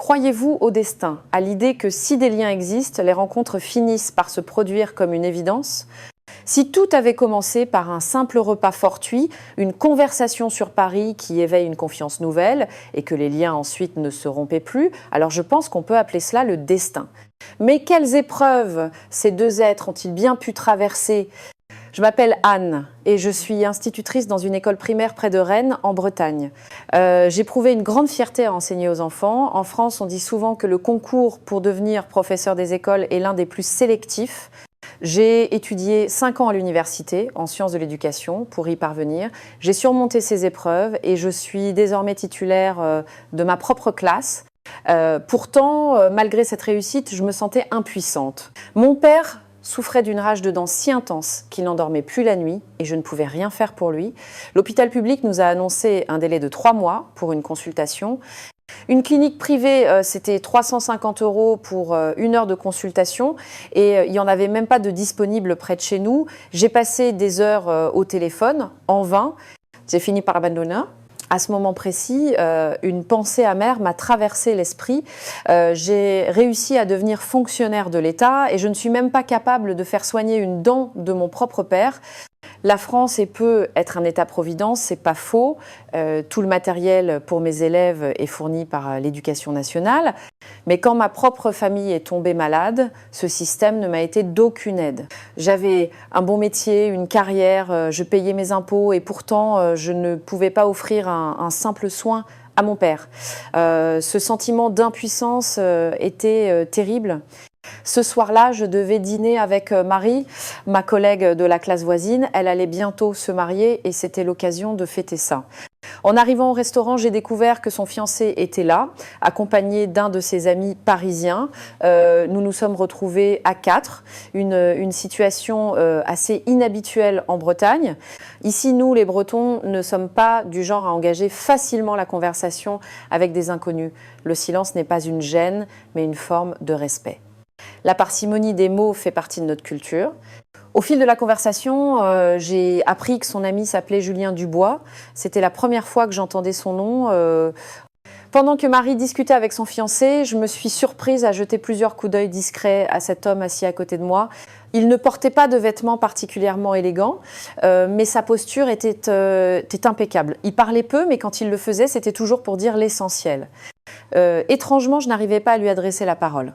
Croyez-vous au destin, à l'idée que si des liens existent, les rencontres finissent par se produire comme une évidence? Si tout avait commencé par un simple repas fortuit, une conversation sur Paris qui éveille une confiance nouvelle et que les liens ensuite ne se rompaient plus, alors je pense qu'on peut appeler cela le destin. Mais quelles épreuves ces deux êtres ont-ils bien pu traverser? Je m'appelle Anne et je suis institutrice dans une école primaire près de Rennes, en Bretagne. J'ai éprouvé une grande fierté à enseigner aux enfants. En France, on dit souvent que le concours pour devenir professeur des écoles est l'un des plus sélectifs. J'ai étudié 5 ans à l'université en sciences de l'éducation pour y parvenir. J'ai surmonté ces épreuves et je suis désormais titulaire de ma propre classe. Pourtant, malgré cette réussite, je me sentais impuissante. Mon père souffrait d'une rage de dents si intense qu'il n'endormait plus la nuit et je ne pouvais rien faire pour lui. L'hôpital public nous a annoncé un délai de 3 mois pour une consultation. Une clinique privée, c'était 350 € pour 1 heure de consultation et il n'y en avait même pas de disponible près de chez nous. J'ai passé des heures au téléphone, en vain. J'ai fini par abandonner. À ce moment précis, une pensée amère m'a traversé l'esprit. J'ai réussi à devenir fonctionnaire de l'État et je ne suis même pas capable de faire soigner une dent de mon propre père. La France peut être un État-providence, c'est pas faux. Tout le matériel pour mes élèves est fourni par l'Éducation nationale. Mais quand ma propre famille est tombée malade, ce système ne m'a été d'aucune aide. J'avais un bon métier, une carrière, je payais mes impôts et pourtant je ne pouvais pas offrir un simple soin à mon père. Ce sentiment d'impuissance était terrible. Ce soir-là, je devais dîner avec Marie, ma collègue de la classe voisine. Elle allait bientôt se marier et c'était l'occasion de fêter ça. En arrivant au restaurant, j'ai découvert que son fiancé était là, accompagné d'un de ses amis parisiens. Nous nous sommes retrouvés à 4, une situation assez inhabituelle en Bretagne. Ici, nous, les Bretons, ne sommes pas du genre à engager facilement la conversation avec des inconnus. Le silence n'est pas une gêne, mais une forme de respect. La parcimonie des mots fait partie de notre culture. Au fil de la conversation, j'ai appris que son ami s'appelait Julien Dubois. C'était la première fois que j'entendais son nom. Pendant que Marie discutait avec son fiancé, je me suis surprise à jeter plusieurs coups d'œil discrets à cet homme assis à côté de moi. Il ne portait pas de vêtements particulièrement élégants, mais sa posture était impeccable. Il parlait peu, mais quand il le faisait, c'était toujours pour dire l'essentiel. Étrangement, je n'arrivais pas à lui adresser la parole.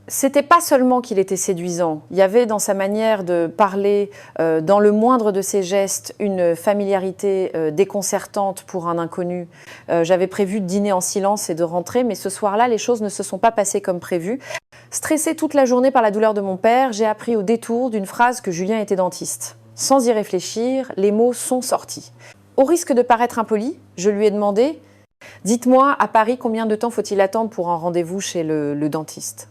C'était pas seulement qu'il était séduisant, il y avait dans sa manière de parler, dans le moindre de ses gestes, une familiarité déconcertante pour un inconnu. J'avais prévu de dîner en silence et de rentrer, mais ce soir-là, les choses ne se sont pas passées comme prévu. Stressée toute la journée par la douleur de mon père, j'ai appris au détour d'une phrase que Julien était dentiste. Sans y réfléchir, les mots sont sortis. Au risque de paraître impoli, je lui ai demandé « Dites-moi, à Paris, combien de temps faut-il attendre pour un rendez-vous chez le dentiste ?»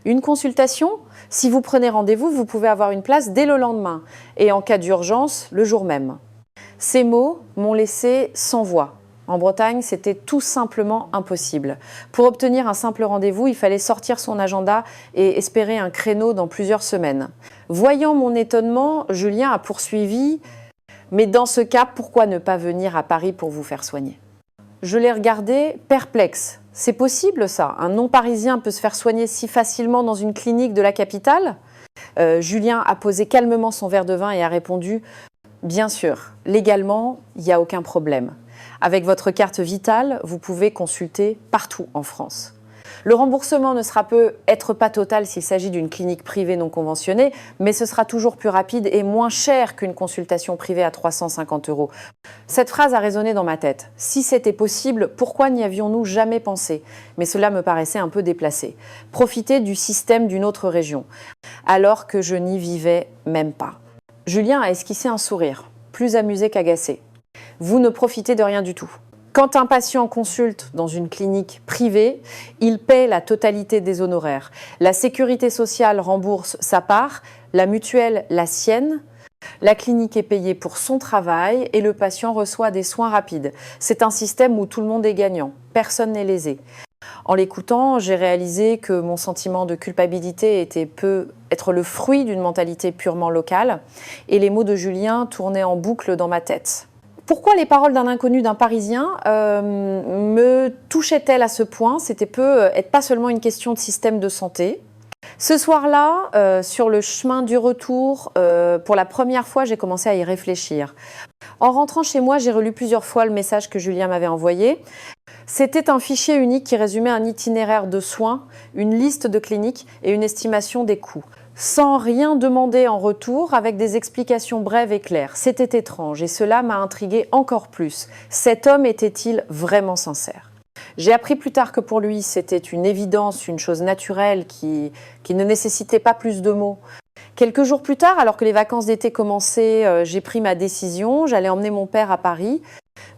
Une consultation, si vous prenez rendez-vous, vous pouvez avoir une place dès le lendemain et en cas d'urgence, le jour même. Ces mots m'ont laissé sans voix. En Bretagne, c'était tout simplement impossible. Pour obtenir un simple rendez-vous, il fallait sortir son agenda et espérer un créneau dans plusieurs semaines. Voyant mon étonnement, Julien a poursuivi « Mais dans ce cas, pourquoi ne pas venir à Paris pour vous faire soigner ?» Je l'ai regardé perplexe. C'est possible ça? Un non-parisien peut se faire soigner si facilement dans une clinique de la capitale? Julien a posé calmement son verre de vin et a répondu « Bien sûr, légalement, il n'y a aucun problème. Avec votre carte vitale, vous pouvez consulter partout en France. » Le remboursement ne sera peut-être pas total s'il s'agit d'une clinique privée non conventionnée, mais ce sera toujours plus rapide et moins cher qu'une consultation privée à 350 €. Cette phrase a résonné dans ma tête. Si c'était possible, pourquoi n'y avions-nous jamais pensé? Mais cela me paraissait un peu déplacé. Profiter du système d'une autre région, alors que je n'y vivais même pas. Julien a esquissé un sourire, plus amusé qu'agacé. Vous ne profitez de rien du tout. Quand un patient consulte dans une clinique privée, il paie la totalité des honoraires. La sécurité sociale rembourse sa part, la mutuelle la sienne. La clinique est payée pour son travail et le patient reçoit des soins rapides. C'est un système où tout le monde est gagnant, personne n'est lésé. En l'écoutant, j'ai réalisé que mon sentiment de culpabilité peut être le fruit d'une mentalité purement locale et les mots de Julien tournaient en boucle dans ma tête. Pourquoi les paroles d'un inconnu, d'un Parisien, me touchaient-elles à ce point? C'était être pas seulement une question de système de santé. Ce soir-là, sur le chemin du retour, pour la première fois, j'ai commencé à y réfléchir. En rentrant chez moi, j'ai relu plusieurs fois le message que Julien m'avait envoyé. C'était un fichier unique qui résumait un itinéraire de soins, une liste de cliniques et une estimation des coûts. Sans rien demander en retour, avec des explications brèves et claires. C'était étrange et cela m'a intriguée encore plus. Cet homme était-il vraiment sincère? J'ai appris plus tard que pour lui, c'était une évidence, une chose naturelle qui ne nécessitait pas plus de mots. Quelques jours plus tard, alors que les vacances d'été commençaient, j'ai pris ma décision. J'allais emmener mon père à Paris.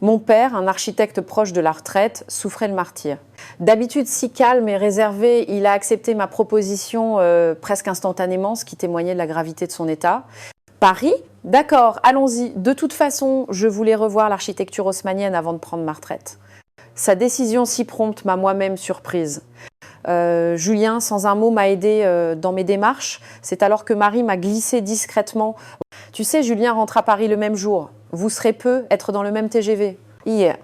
Mon père, un architecte proche de la retraite, souffrait le martyre. D'habitude si calme et réservé, il a accepté ma proposition presque instantanément, ce qui témoignait de la gravité de son état. Paris? D'accord, allons-y. De toute façon, je voulais revoir l'architecture haussmannienne avant de prendre ma retraite. Sa décision si prompte m'a moi-même surprise. Julien, sans un mot, m'a aidé dans mes démarches. C'est alors que Marie m'a glissé discrètement. Tu sais, Julien rentre à Paris le même jour. Vous serez peu être dans le même TGV. Hier.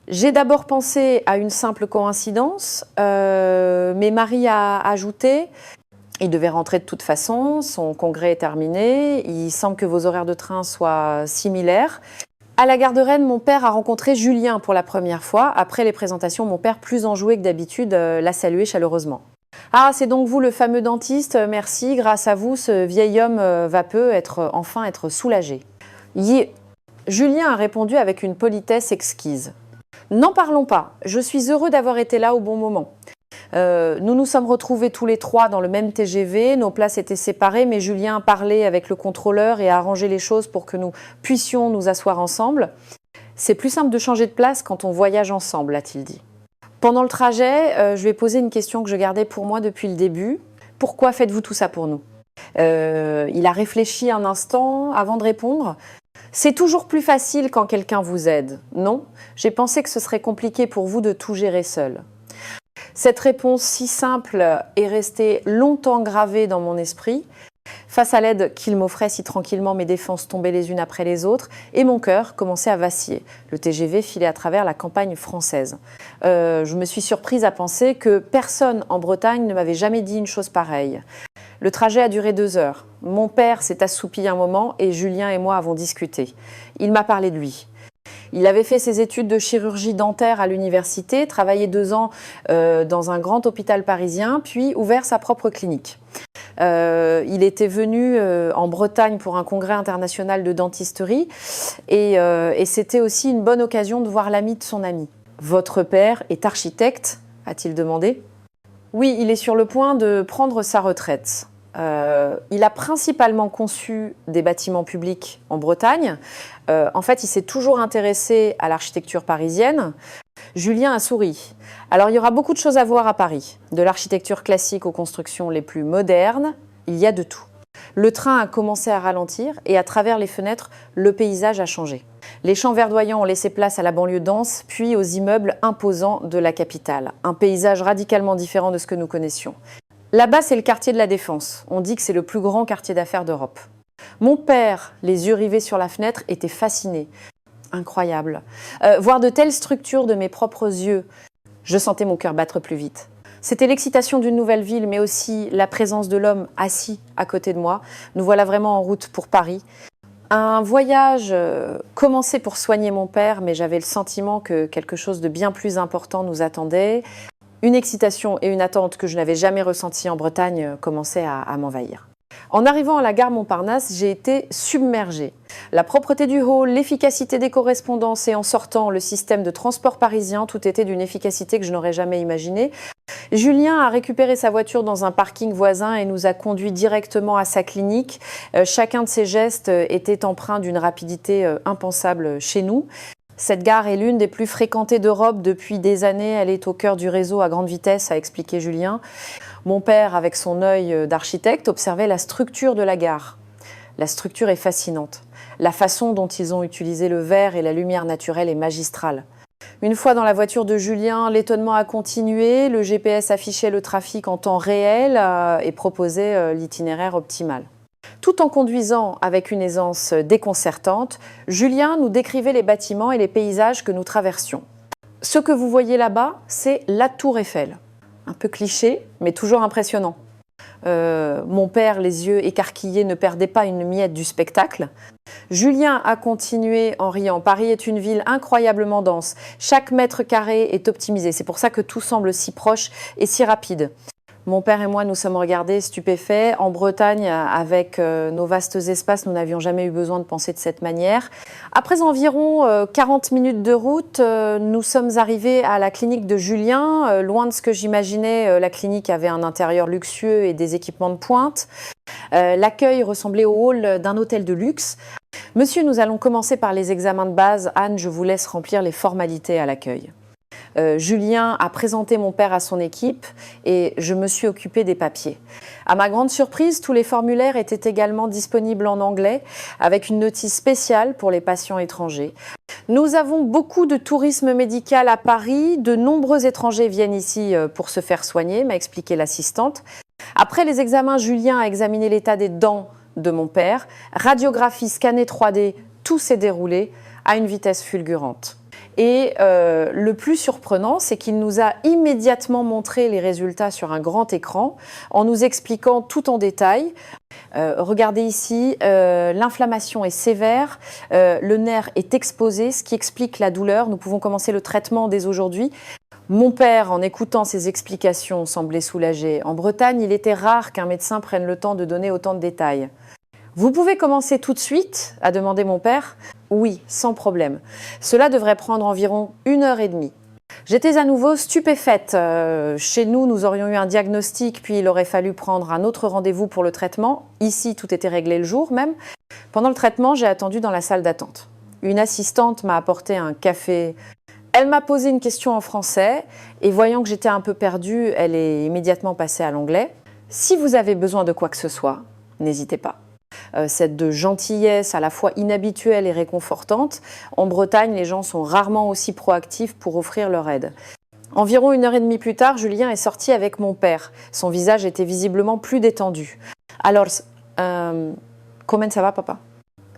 J'ai d'abord pensé à une simple coïncidence, mais Marie a ajouté « Il devait rentrer de toute façon, son congrès est terminé, il semble que vos horaires de train soient similaires. » À la gare de Rennes, mon père a rencontré Julien pour la première fois. Après les présentations, mon père, plus enjoué que d'habitude, l'a salué chaleureusement. « Ah, c'est donc vous le fameux dentiste, merci, grâce à vous, ce vieil homme va enfin être soulagé. » Julien a répondu avec une politesse exquise. « N'en parlons pas, je suis heureux d'avoir été là au bon moment. Nous nous sommes retrouvés tous les trois dans le même TGV, nos places étaient séparées, mais Julien a parlé avec le contrôleur et a arrangé les choses pour que nous puissions nous asseoir ensemble. C'est plus simple de changer de place quand on voyage ensemble, a-t-il dit. Pendant le trajet, je lui ai posé une question que je gardais pour moi depuis le début. Pourquoi faites-vous tout ça pour nous ? Il a réfléchi un instant avant de répondre. C'est toujours plus facile quand quelqu'un vous aide, non ? J'ai pensé que ce serait compliqué pour vous de tout gérer seul. Cette réponse si simple est restée longtemps gravée dans mon esprit. Face à l'aide qu'il m'offrait si tranquillement, mes défenses tombaient les unes après les autres et mon cœur commençait à vaciller. Le TGV filait à travers la campagne française. Je me suis surprise à penser que personne en Bretagne ne m'avait jamais dit une chose pareille. Le trajet a duré 2 heures. Mon père s'est assoupi un moment et Julien et moi avons discuté. Il m'a parlé de lui. Il avait fait ses études de chirurgie dentaire à l'université, travaillé 2 ans dans un grand hôpital parisien, puis ouvert sa propre clinique. Il était venu en Bretagne pour un congrès international de dentisterie et c'était aussi une bonne occasion de voir l'ami de son ami. « Votre père est architecte ?» a-t-il demandé. « Oui, il est sur le point de prendre sa retraite. Il a principalement conçu des bâtiments publics en Bretagne. En fait, il s'est toujours intéressé à l'architecture parisienne. » Julien a souri. Alors, il y aura beaucoup de choses à voir à Paris. De l'architecture classique aux constructions les plus modernes, il y a de tout. Le train a commencé à ralentir et à travers les fenêtres, le paysage a changé. Les champs verdoyants ont laissé place à la banlieue dense, puis aux immeubles imposants de la capitale. Un paysage radicalement différent de ce que nous connaissions. Là-bas, c'est le quartier de la Défense. On dit que c'est le plus grand quartier d'affaires d'Europe. Mon père, les yeux rivés sur la fenêtre, était fasciné. Incroyable. Voir de telles structures de mes propres yeux, je sentais mon cœur battre plus vite. C'était l'excitation d'une nouvelle ville, mais aussi la présence de l'homme assis à côté de moi. Nous voilà vraiment en route pour Paris. Un voyage commençait pour soigner mon père, mais j'avais le sentiment que quelque chose de bien plus important nous attendait. Une excitation et une attente que je n'avais jamais ressentie en Bretagne commençaient à m'envahir. En arrivant à la gare Montparnasse, j'ai été submergée. La propreté du hall, l'efficacité des correspondances et en sortant, le système de transport parisien, tout était d'une efficacité que je n'aurais jamais imaginée. Julien a récupéré sa voiture dans un parking voisin et nous a conduits directement à sa clinique. Chacun de ses gestes était empreint d'une rapidité impensable chez nous. Cette gare est l'une des plus fréquentées d'Europe depuis des années. Elle est au cœur du réseau à grande vitesse, a expliqué Julien. Mon père, avec son œil d'architecte, observait la structure de la gare. La structure est fascinante. La façon dont ils ont utilisé le verre et la lumière naturelle est magistrale. Une fois dans la voiture de Julien, l'étonnement a continué. Le GPS affichait le trafic en temps réel et proposait l'itinéraire optimal. Tout en conduisant avec une aisance déconcertante, Julien nous décrivait les bâtiments et les paysages que nous traversions. Ce que vous voyez là-bas, c'est la Tour Eiffel. Un peu cliché, mais toujours impressionnant. Mon père, les yeux écarquillés, ne perdait pas une miette du spectacle. Julien a continué en riant. Paris est une ville incroyablement dense. Chaque mètre carré est optimisé. C'est pour ça que tout semble si proche et si rapide. Mon père et moi nous sommes regardés stupéfaits. En Bretagne, avec nos vastes espaces, nous n'avions jamais eu besoin de penser de cette manière. Après environ 40 minutes de route, nous sommes arrivés à la clinique de Julien. Loin de ce que j'imaginais, la clinique avait un intérieur luxueux et des équipements de pointe. L'accueil ressemblait au hall d'un hôtel de luxe. Monsieur, nous allons commencer par les examens de base. Anne, je vous laisse remplir les formalités à l'accueil. Julien a présenté mon père à son équipe et je me suis occupée des papiers. À ma grande surprise, tous les formulaires étaient également disponibles en anglais avec une notice spéciale pour les patients étrangers. Nous avons beaucoup de tourisme médical à Paris. De nombreux étrangers viennent ici pour se faire soigner, m'a expliqué l'assistante. Après les examens, Julien a examiné l'état des dents de mon père. Radiographie, scanner 3D, tout s'est déroulé à une vitesse fulgurante. Et le plus surprenant, c'est qu'il nous a immédiatement montré les résultats sur un grand écran en nous expliquant tout en détail. Regardez ici, l'inflammation est sévère, le nerf est exposé, ce qui explique la douleur. Nous pouvons commencer le traitement dès aujourd'hui. Mon père, en écoutant ces explications, semblait soulagé. En Bretagne, il était rare qu'un médecin prenne le temps de donner autant de détails. Vous pouvez commencer tout de suite, a demandé mon père. Oui, sans problème. Cela devrait prendre environ 1h30. J'étais à nouveau stupéfaite. Chez nous, nous aurions eu un diagnostic, puis il aurait fallu prendre un autre rendez-vous pour le traitement. Ici, tout était réglé le jour même. Pendant le traitement, j'ai attendu dans la salle d'attente. Une assistante m'a apporté un café. Elle m'a posé une question en français et voyant que j'étais un peu perdue, elle est immédiatement passée à l'anglais. Si vous avez besoin de quoi que ce soit, n'hésitez pas. Cette gentillesse à la fois inhabituelle et réconfortante. En Bretagne, les gens sont rarement aussi proactifs pour offrir leur aide. Environ 1h30 plus tard, Julien est sorti avec mon père. Son visage était visiblement plus détendu. Alors, comment ça va, papa?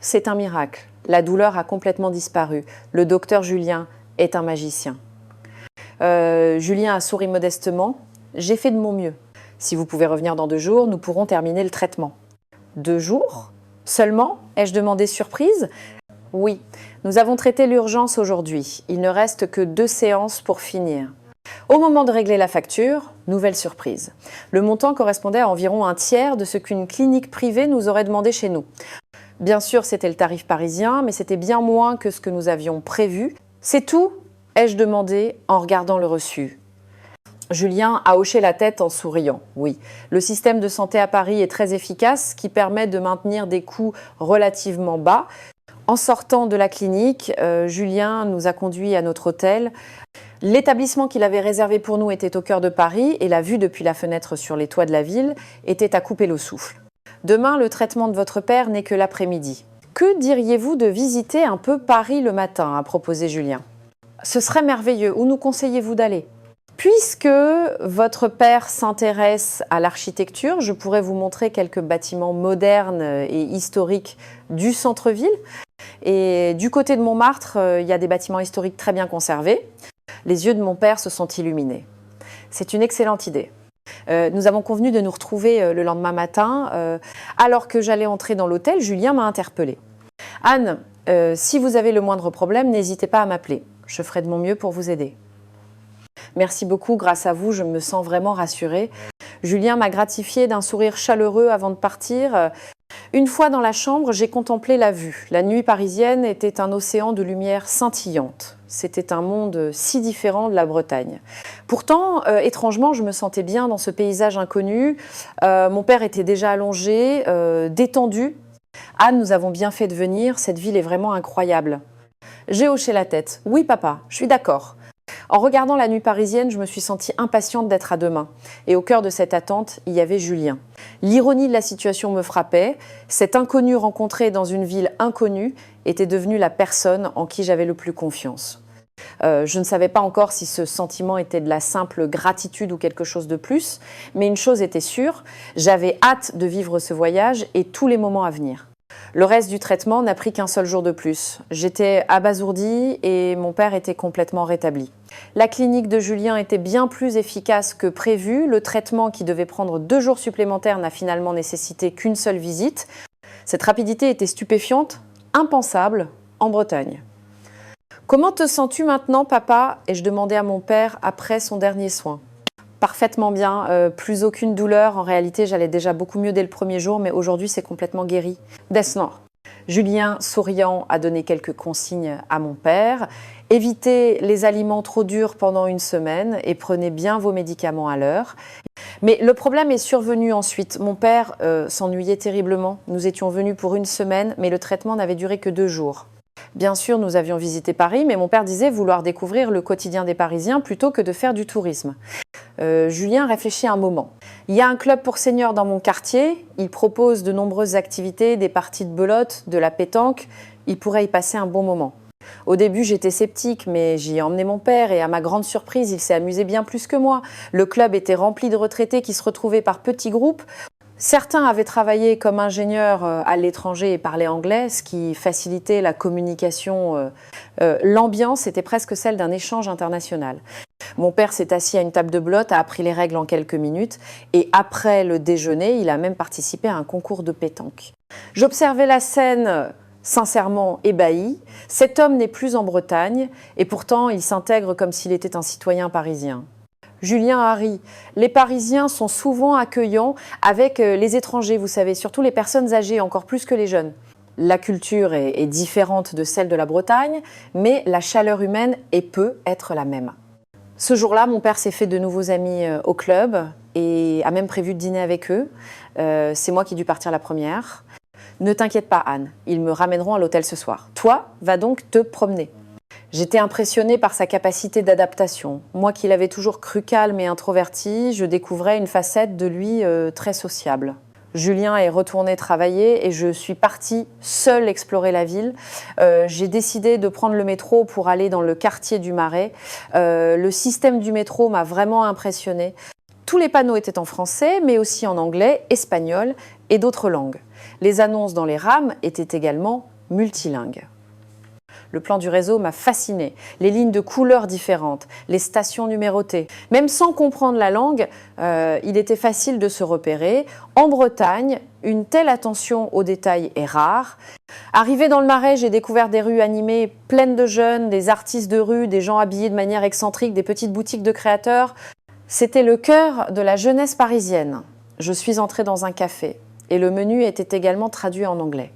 C'est un miracle. La douleur a complètement disparu. Le docteur Julien est un magicien. Julien a souri modestement. J'ai fait de mon mieux. Si vous pouvez revenir dans 2 jours, nous pourrons terminer le traitement. 2 jours seulement? Ai-je demandé surprise? Oui, nous avons traité l'urgence aujourd'hui. Il ne reste que 2 séances pour finir. Au moment de régler la facture, nouvelle surprise. Le montant correspondait à environ un tiers de ce qu'une clinique privée nous aurait demandé chez nous. Bien sûr, c'était le tarif parisien, mais c'était bien moins que ce que nous avions prévu. C'est tout? Ai-je demandé en regardant le reçu. Julien a hoché la tête en souriant. Oui, le système de santé à Paris est très efficace, ce qui permet de maintenir des coûts relativement bas. En sortant de la clinique, Julien nous a conduits à notre hôtel. L'établissement qu'il avait réservé pour nous était au cœur de Paris et la vue depuis la fenêtre sur les toits de la ville était à couper le souffle. Demain, le traitement de votre père n'est que l'après-midi. Que diriez-vous de visiter un peu Paris le matin, a proposé Julien. Ce serait merveilleux. Où nous conseillez-vous d'aller ? Puisque votre père s'intéresse à l'architecture, je pourrais vous montrer quelques bâtiments modernes et historiques du centre-ville. Et du côté de Montmartre, il y a des bâtiments historiques très bien conservés. Les yeux de mon père se sont illuminés. C'est une excellente idée. Nous avons convenu de nous retrouver le lendemain matin. Alors que j'allais entrer dans l'hôtel, Julien m'a interpellée. « Anne, si vous avez le moindre problème, n'hésitez pas à m'appeler. Je ferai de mon mieux pour vous aider. » Merci beaucoup, grâce à vous, je me sens vraiment rassurée. Julien m'a gratifiée d'un sourire chaleureux avant de partir. Une fois dans la chambre, j'ai contemplé la vue. La nuit parisienne était un océan de lumière scintillante. C'était un monde si différent de la Bretagne. Pourtant, étrangement, je me sentais bien dans ce paysage inconnu. Mon père était déjà allongé, détendu. « Anne, nous avons bien fait de venir, cette ville est vraiment incroyable. » J'ai hoché la tête. « Oui, papa, je suis d'accord. » En regardant la nuit parisienne, je me suis sentie impatiente d'être à demain. Et au cœur de cette attente, il y avait Julien. L'ironie de la situation me frappait. Cet inconnu rencontré dans une ville inconnue était devenu la personne en qui j'avais le plus confiance. Je ne savais pas encore si ce sentiment était de la simple gratitude ou quelque chose de plus, mais une chose était sûre, j'avais hâte de vivre ce voyage et tous les moments à venir. Le reste du traitement n'a pris qu'un seul jour de plus. J'étais abasourdie et mon père était complètement rétabli. La clinique de Julien était bien plus efficace que prévu. Le traitement qui devait prendre 2 jours supplémentaires n'a finalement nécessité qu'une seule visite. Cette rapidité était stupéfiante, impensable en Bretagne. « Comment te sens-tu maintenant, papa ?» ai-je demandé à mon père après son dernier soin. Parfaitement bien, plus aucune douleur. En réalité, j'allais déjà beaucoup mieux dès le premier jour, mais aujourd'hui, c'est complètement guéri. Desnor. Julien, souriant, a donné quelques consignes à mon père. Évitez les aliments trop durs pendant 1 semaine et prenez bien vos médicaments à l'heure. Mais le problème est survenu ensuite. Mon père s'ennuyait terriblement. Nous étions venus pour 1 semaine, mais le traitement n'avait duré que 2 jours. Bien sûr, nous avions visité Paris, mais mon père disait vouloir découvrir le quotidien des Parisiens plutôt que de faire du tourisme. Julien réfléchit un moment. Il y a un club pour seniors dans mon quartier. Il propose de nombreuses activités, des parties de belote, de la pétanque. Il pourrait y passer un bon moment. Au début, j'étais sceptique, mais j'y ai emmené mon père et à ma grande surprise, il s'est amusé bien plus que moi. Le club était rempli de retraités qui se retrouvaient par petits groupes. Certains avaient travaillé comme ingénieurs à l'étranger et parlaient anglais, ce qui facilitait la communication. L'ambiance était presque celle d'un échange international. Mon père s'est assis à une table de belote, a appris les règles en quelques minutes et après le déjeuner, il a même participé à un concours de pétanque. J'observais la scène sincèrement ébahi. Cet homme n'est plus en Bretagne et pourtant il s'intègre comme s'il était un citoyen parisien. Julien a ri. Les Parisiens sont souvent accueillants avec les étrangers, vous savez, surtout les personnes âgées, encore plus que les jeunes. La culture est différente de celle de la Bretagne, mais la chaleur humaine peut être la même. Ce jour-là, mon père s'est fait de nouveaux amis au club et a même prévu de dîner avec eux. C'est moi qui ai dû partir la première. Ne t'inquiète pas, Anne, ils me ramèneront à l'hôtel ce soir. Toi, va donc te promener. J'étais impressionnée par sa capacité d'adaptation. Moi qui l'avais toujours cru calme et introverti, je découvrais une facette de lui très sociable. Julien est retourné travailler et je suis partie seule explorer la ville. J'ai décidé de prendre le métro pour aller dans le quartier du Marais. Le système du métro m'a vraiment impressionnée. Tous les panneaux étaient en français, mais aussi en anglais, espagnol et d'autres langues. Les annonces dans les rames étaient également multilingues. Le plan du réseau m'a fascinée. Les lignes de couleurs différentes, les stations numérotées. Même sans comprendre la langue, il était facile de se repérer. En Bretagne, une telle attention aux détails est rare. Arrivé dans le Marais, j'ai découvert des rues animées pleines de jeunes, des artistes de rue, des gens habillés de manière excentrique, des petites boutiques de créateurs. C'était le cœur de la jeunesse parisienne. Je suis entrée dans un café et le menu était également traduit en anglais.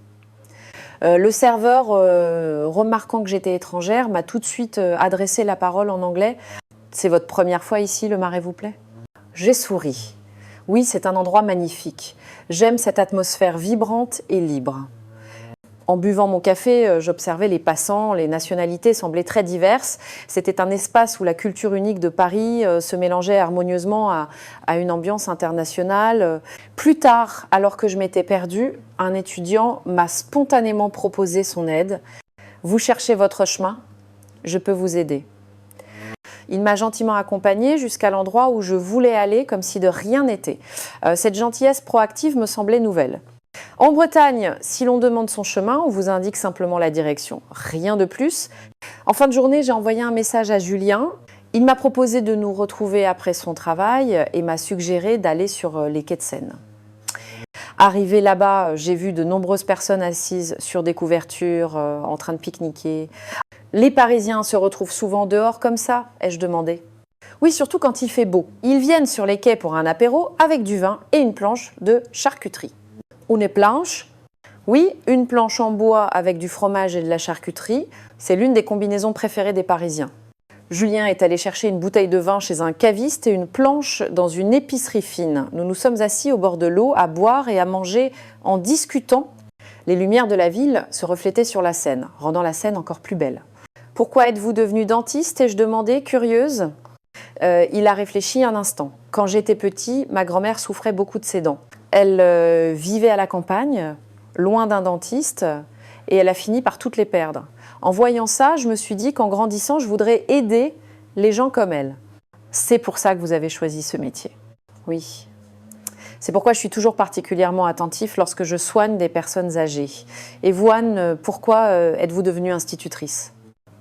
Le serveur, remarquant que j'étais étrangère, m'a tout de suite adressé la parole en anglais. « C'est votre première fois ici, le Marais vous plaît ?» J'ai souri. Oui, c'est un endroit magnifique. J'aime cette atmosphère vibrante et libre. En buvant mon café, j'observais les passants, les nationalités semblaient très diverses. C'était un espace où la culture unique de Paris se mélangeait harmonieusement à une ambiance internationale. Plus tard, alors que je m'étais perdue, un étudiant m'a spontanément proposé son aide. « Vous cherchez votre chemin ? Je peux vous aider. » Il m'a gentiment accompagnée jusqu'à l'endroit où je voulais aller, comme si de rien n'était. Cette gentillesse proactive me semblait nouvelle. En Bretagne, si l'on demande son chemin, on vous indique simplement la direction. Rien de plus. En fin de journée, j'ai envoyé un message à Julien. Il m'a proposé de nous retrouver après son travail et m'a suggéré d'aller sur les quais de Seine. Arrivé là-bas, j'ai vu de nombreuses personnes assises sur des couvertures, en train de pique-niquer. Les Parisiens se retrouvent souvent dehors comme ça, ai-je demandé. Oui, surtout quand il fait beau. Ils viennent sur les quais pour un apéro avec du vin et une planche de charcuterie. Une planche? Oui, une planche en bois avec du fromage et de la charcuterie. C'est l'une des combinaisons préférées des Parisiens. Julien est allé chercher une bouteille de vin chez un caviste et une planche dans une épicerie fine. Nous nous sommes assis au bord de l'eau à boire et à manger en discutant. Les lumières de la ville se reflétaient sur la Seine, rendant la scène encore plus belle. « Pourquoi êtes-vous devenu dentiste ?» ai-je demandé, curieuse. Il a réfléchi un instant. Quand j'étais petit, ma grand-mère souffrait beaucoup de ses dents. Elle vivait à la campagne, loin d'un dentiste. et elle a fini par toutes les perdre. En voyant ça, je me suis dit qu'en grandissant, je voudrais aider les gens comme elle. C'est pour ça que vous avez choisi ce métier. Oui. C'est pourquoi je suis toujours particulièrement attentif lorsque je soigne des personnes âgées. Et vous, Anne, pourquoi êtes-vous devenue institutrice?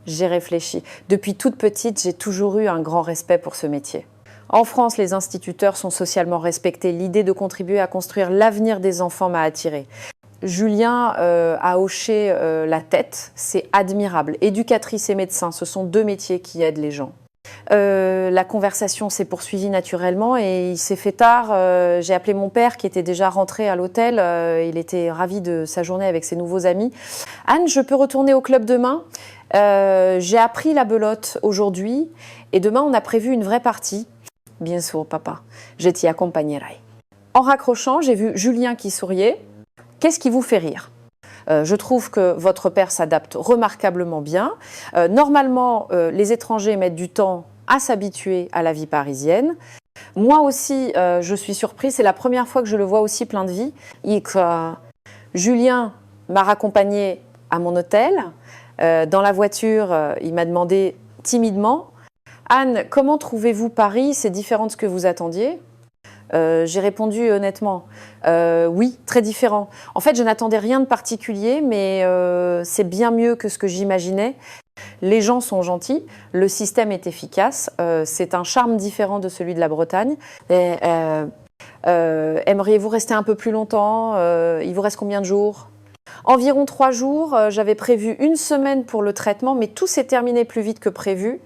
J'ai réfléchi. Depuis toute petite, j'ai toujours eu un grand respect pour ce métier. En France, les instituteurs sont socialement respectés. L'idée de contribuer à construire l'avenir des enfants m'a attirée. Julien a hoché la tête, c'est admirable. Éducatrice et médecin, ce sont deux métiers qui aident les gens. La conversation s'est poursuivie naturellement et il s'est fait tard. J'ai appelé mon père qui était déjà rentré à l'hôtel. Il était ravi de sa journée avec ses nouveaux amis. Anne, je peux retourner au club demain? J'ai appris la belote aujourd'hui et demain on a prévu une vraie partie. Bien sûr, papa, je t'y accompagnerai. En raccrochant, j'ai vu Julien qui souriait. Qu'est-ce qui vous fait rire? Je trouve que votre père s'adapte remarquablement bien. Normalement, les étrangers mettent du temps à s'habituer à la vie parisienne. Moi aussi, je suis surprise. C'est la première fois que je le vois aussi plein de vie. Julien m'a raccompagnée à mon hôtel. Dans la voiture, il m'a demandé timidement « Anne, comment trouvez-vous Paris? C'est différent de ce que vous attendiez ?» J'ai répondu honnêtement, oui, très différent. En fait, je n'attendais rien de particulier, mais c'est bien mieux que ce que j'imaginais. Les gens sont gentils, le système est efficace, c'est un charme différent de celui de la Bretagne. Aimeriez-vous rester un peu plus longtemps? Il vous reste combien de jours? Environ 3 jours, j'avais prévu 1 semaine pour le traitement, mais tout s'est terminé plus vite que prévu.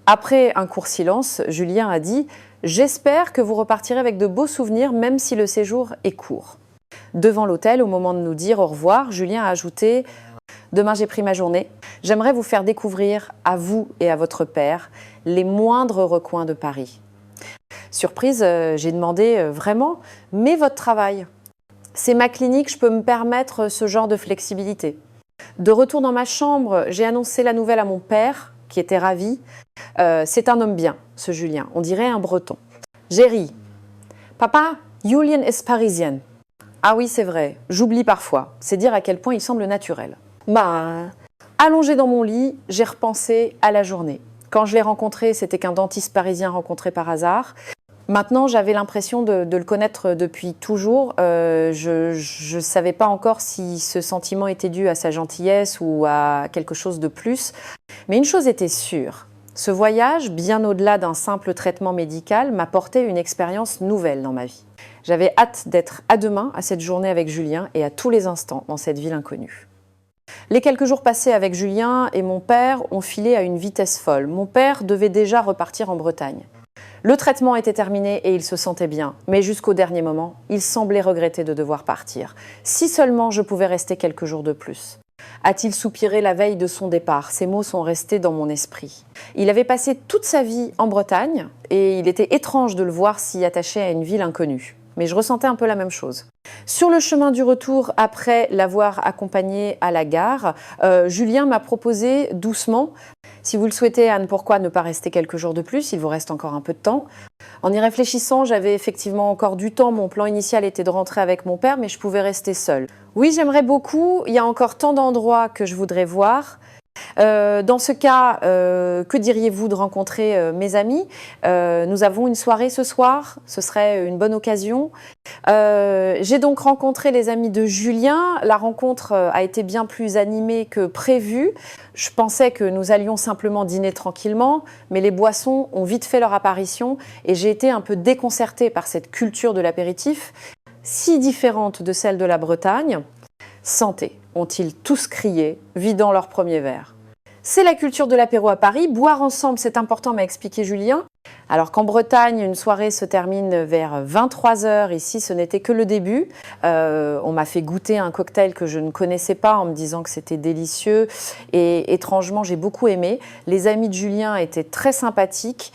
Après un court silence, Julien a dit « J'espère que vous repartirez avec de beaux souvenirs, même si le séjour est court. » Devant l'hôtel, au moment de nous dire au revoir, Julien a ajouté « Demain, j'ai pris ma journée. J'aimerais vous faire découvrir, à vous et à votre père, les moindres recoins de Paris. » Surprise, j'ai demandé « Vraiment? Mais votre travail? C'est ma clinique, je peux me permettre ce genre de flexibilité. » De retour dans ma chambre, j'ai annoncé la nouvelle à mon père, qui était ravi. C'est un homme bien, ce Julien. On dirait un breton. J'ai ri. Papa, Julien est parisien. Ah oui, c'est vrai. J'oublie parfois. C'est dire à quel point il semble naturel. Allongée dans mon lit, j'ai repensé à la journée. Quand je l'ai rencontré, c'était qu'un dentiste parisien rencontré par hasard. Maintenant, j'avais l'impression de le connaître depuis toujours. Je ne savais pas encore si ce sentiment était dû à sa gentillesse ou à quelque chose de plus. Mais une chose était sûre, ce voyage, bien au-delà d'un simple traitement médical, m'apportait une expérience nouvelle dans ma vie. J'avais hâte d'être à demain à cette journée avec Julien et à tous les instants dans cette ville inconnue. Les quelques jours passés avec Julien et mon père ont filé à une vitesse folle. Mon père devait déjà repartir en Bretagne. Le traitement était terminé et il se sentait bien, mais jusqu'au dernier moment, il semblait regretter de devoir partir. Si seulement je pouvais rester quelques jours de plus. A-t-il soupiré la veille de son départ? Ces mots sont restés dans mon esprit. Il avait passé toute sa vie en Bretagne et il était étrange de le voir s'y attacher à une ville inconnue. Mais je ressentais un peu la même chose. Sur le chemin du retour, après l'avoir accompagné à la gare, Julien m'a proposé doucement « Si vous le souhaitez, Anne, pourquoi ne pas rester quelques jours de plus? Il vous reste encore un peu de temps. » En y réfléchissant, j'avais effectivement encore du temps. Mon plan initial était de rentrer avec mon père, mais je pouvais rester seule. Oui, j'aimerais beaucoup. Il y a encore tant d'endroits que je voudrais voir. Dans ce cas, que diriez-vous de rencontrer mes amis? Nous avons une soirée ce soir, ce serait une bonne occasion. J'ai donc rencontré les amis de Julien. La rencontre a été bien plus animée que prévu. Je pensais que nous allions simplement dîner tranquillement, mais les boissons ont vite fait leur apparition et j'ai été un peu déconcertée par cette culture de l'apéritif, si différente de celle de la Bretagne. Santé, ont-ils tous crié, vidant leur premier verre. C'est la culture de l'apéro à Paris. Boire ensemble, c'est important, m'a expliqué Julien. Alors qu'en Bretagne, une soirée se termine vers 23h. Ici, ce n'était que le début. On m'a fait goûter un cocktail que je ne connaissais pas en me disant que c'était délicieux. Et étrangement, j'ai beaucoup aimé. Les amis de Julien étaient très sympathiques.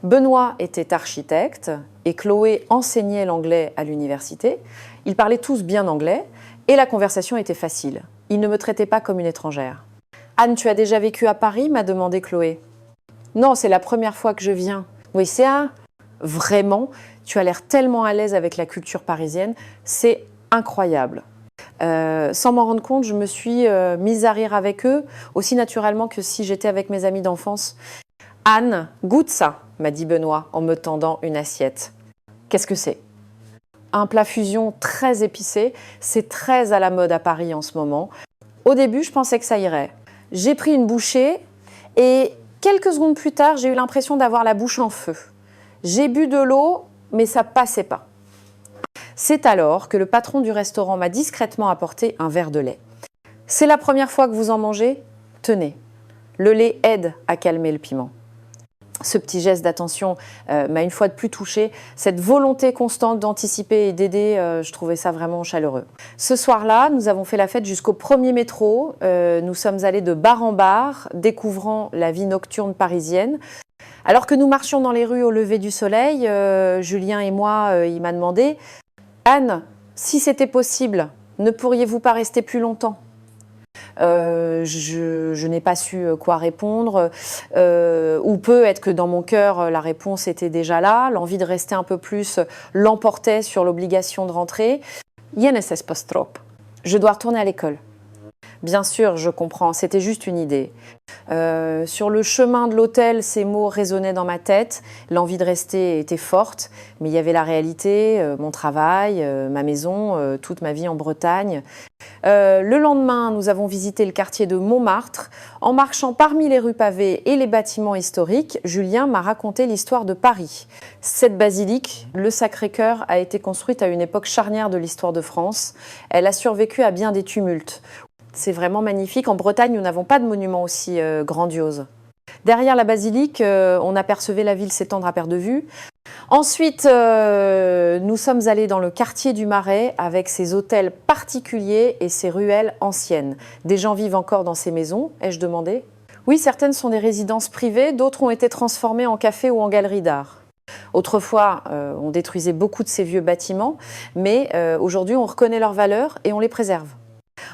Benoît était architecte et Chloé enseignait l'anglais à l'université. Ils parlaient tous bien anglais. Et la conversation était facile. Il ne me traitait pas comme une étrangère. « Anne, tu as déjà vécu à Paris ?» m'a demandé Chloé. « Non, c'est la première fois que je viens. »« Oui, c'est un... » « Vraiment, tu as l'air tellement à l'aise avec la culture parisienne. C'est incroyable. » Sans m'en rendre compte, je me suis mise à rire avec eux, aussi naturellement que si j'étais avec mes amis d'enfance. « Anne, goûte ça !» m'a dit Benoît en me tendant une assiette. Qu'est-ce que c'est ? Un plat fusion très épicé, c'est très à la mode à Paris en ce moment. Au début, je pensais que ça irait. J'ai pris une bouchée et quelques secondes plus tard, j'ai eu l'impression d'avoir la bouche en feu. J'ai bu de l'eau, mais ça passait pas. C'est alors que le patron du restaurant m'a discrètement apporté un verre de lait. C'est la première fois que vous en mangez ? Tenez, le lait aide à calmer le piment. Ce petit geste d'attention m'a une fois de plus touchée. Cette volonté constante d'anticiper et d'aider, je trouvais ça vraiment chaleureux. Ce soir-là, nous avons fait la fête jusqu'au premier métro. Nous sommes allés de bar en bar, découvrant la vie nocturne parisienne. Alors que nous marchions dans les rues au lever du soleil, Julien et moi, il m'a demandé « Anne, si c'était possible, ne pourriez-vous pas rester plus longtemps ?» Je n'ai pas su quoi répondre, ou peut-être que dans mon cœur, la réponse était déjà là. L'envie de rester un peu plus l'emportait sur l'obligation de rentrer. Je ne sais pas trop. Je dois retourner à l'école. Bien sûr, je comprends, c'était juste une idée. Sur le chemin de l'hôtel, ces mots résonnaient dans ma tête. L'envie de rester était forte, mais il y avait la réalité, mon travail, ma maison, toute ma vie en Bretagne. Le lendemain, nous avons visité le quartier de Montmartre. En marchant parmi les rues pavées et les bâtiments historiques, Julien m'a raconté l'histoire de Paris. Cette basilique, le Sacré-Cœur, a été construite à une époque charnière de l'histoire de France. Elle a survécu à bien des tumultes. C'est vraiment magnifique. En Bretagne, nous n'avons pas de monument aussi grandiose. Derrière la basilique, on apercevait la ville s'étendre à perte de vue. Ensuite, nous sommes allés dans le quartier du Marais avec ses hôtels particuliers et ses ruelles anciennes. Des gens vivent encore dans ces maisons, ai-je demandé ? Oui, certaines sont des résidences privées, d'autres ont été transformées en cafés ou en galeries d'art. Autrefois, on détruisait beaucoup de ces vieux bâtiments, mais aujourd'hui, on reconnaît leurs valeurs et on les préserve.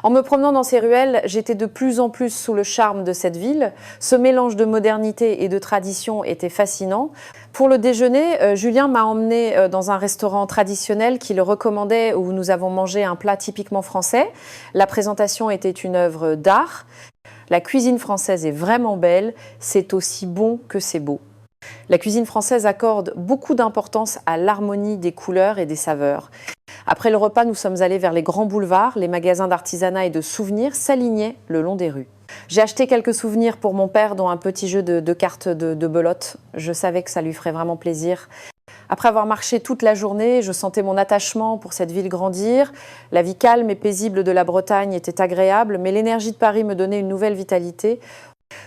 En me promenant dans ces ruelles, j'étais de plus en plus sous le charme de cette ville. Ce mélange de modernité et de tradition était fascinant. Pour le déjeuner, Julien m'a emmené dans un restaurant traditionnel qui le recommandait, où nous avons mangé un plat typiquement français. La présentation était une œuvre d'art. La cuisine française est vraiment belle, c'est aussi bon que c'est beau. La cuisine française accorde beaucoup d'importance à l'harmonie des couleurs et des saveurs. Après le repas, nous sommes allés vers les grands boulevards. Les magasins d'artisanat et de souvenirs s'alignaient le long des rues. J'ai acheté quelques souvenirs pour mon père, dont un petit jeu de cartes de belote. Je savais que ça lui ferait vraiment plaisir. Après avoir marché toute la journée, je sentais mon attachement pour cette ville grandir. La vie calme et paisible de la Bretagne était agréable, mais l'énergie de Paris me donnait une nouvelle vitalité.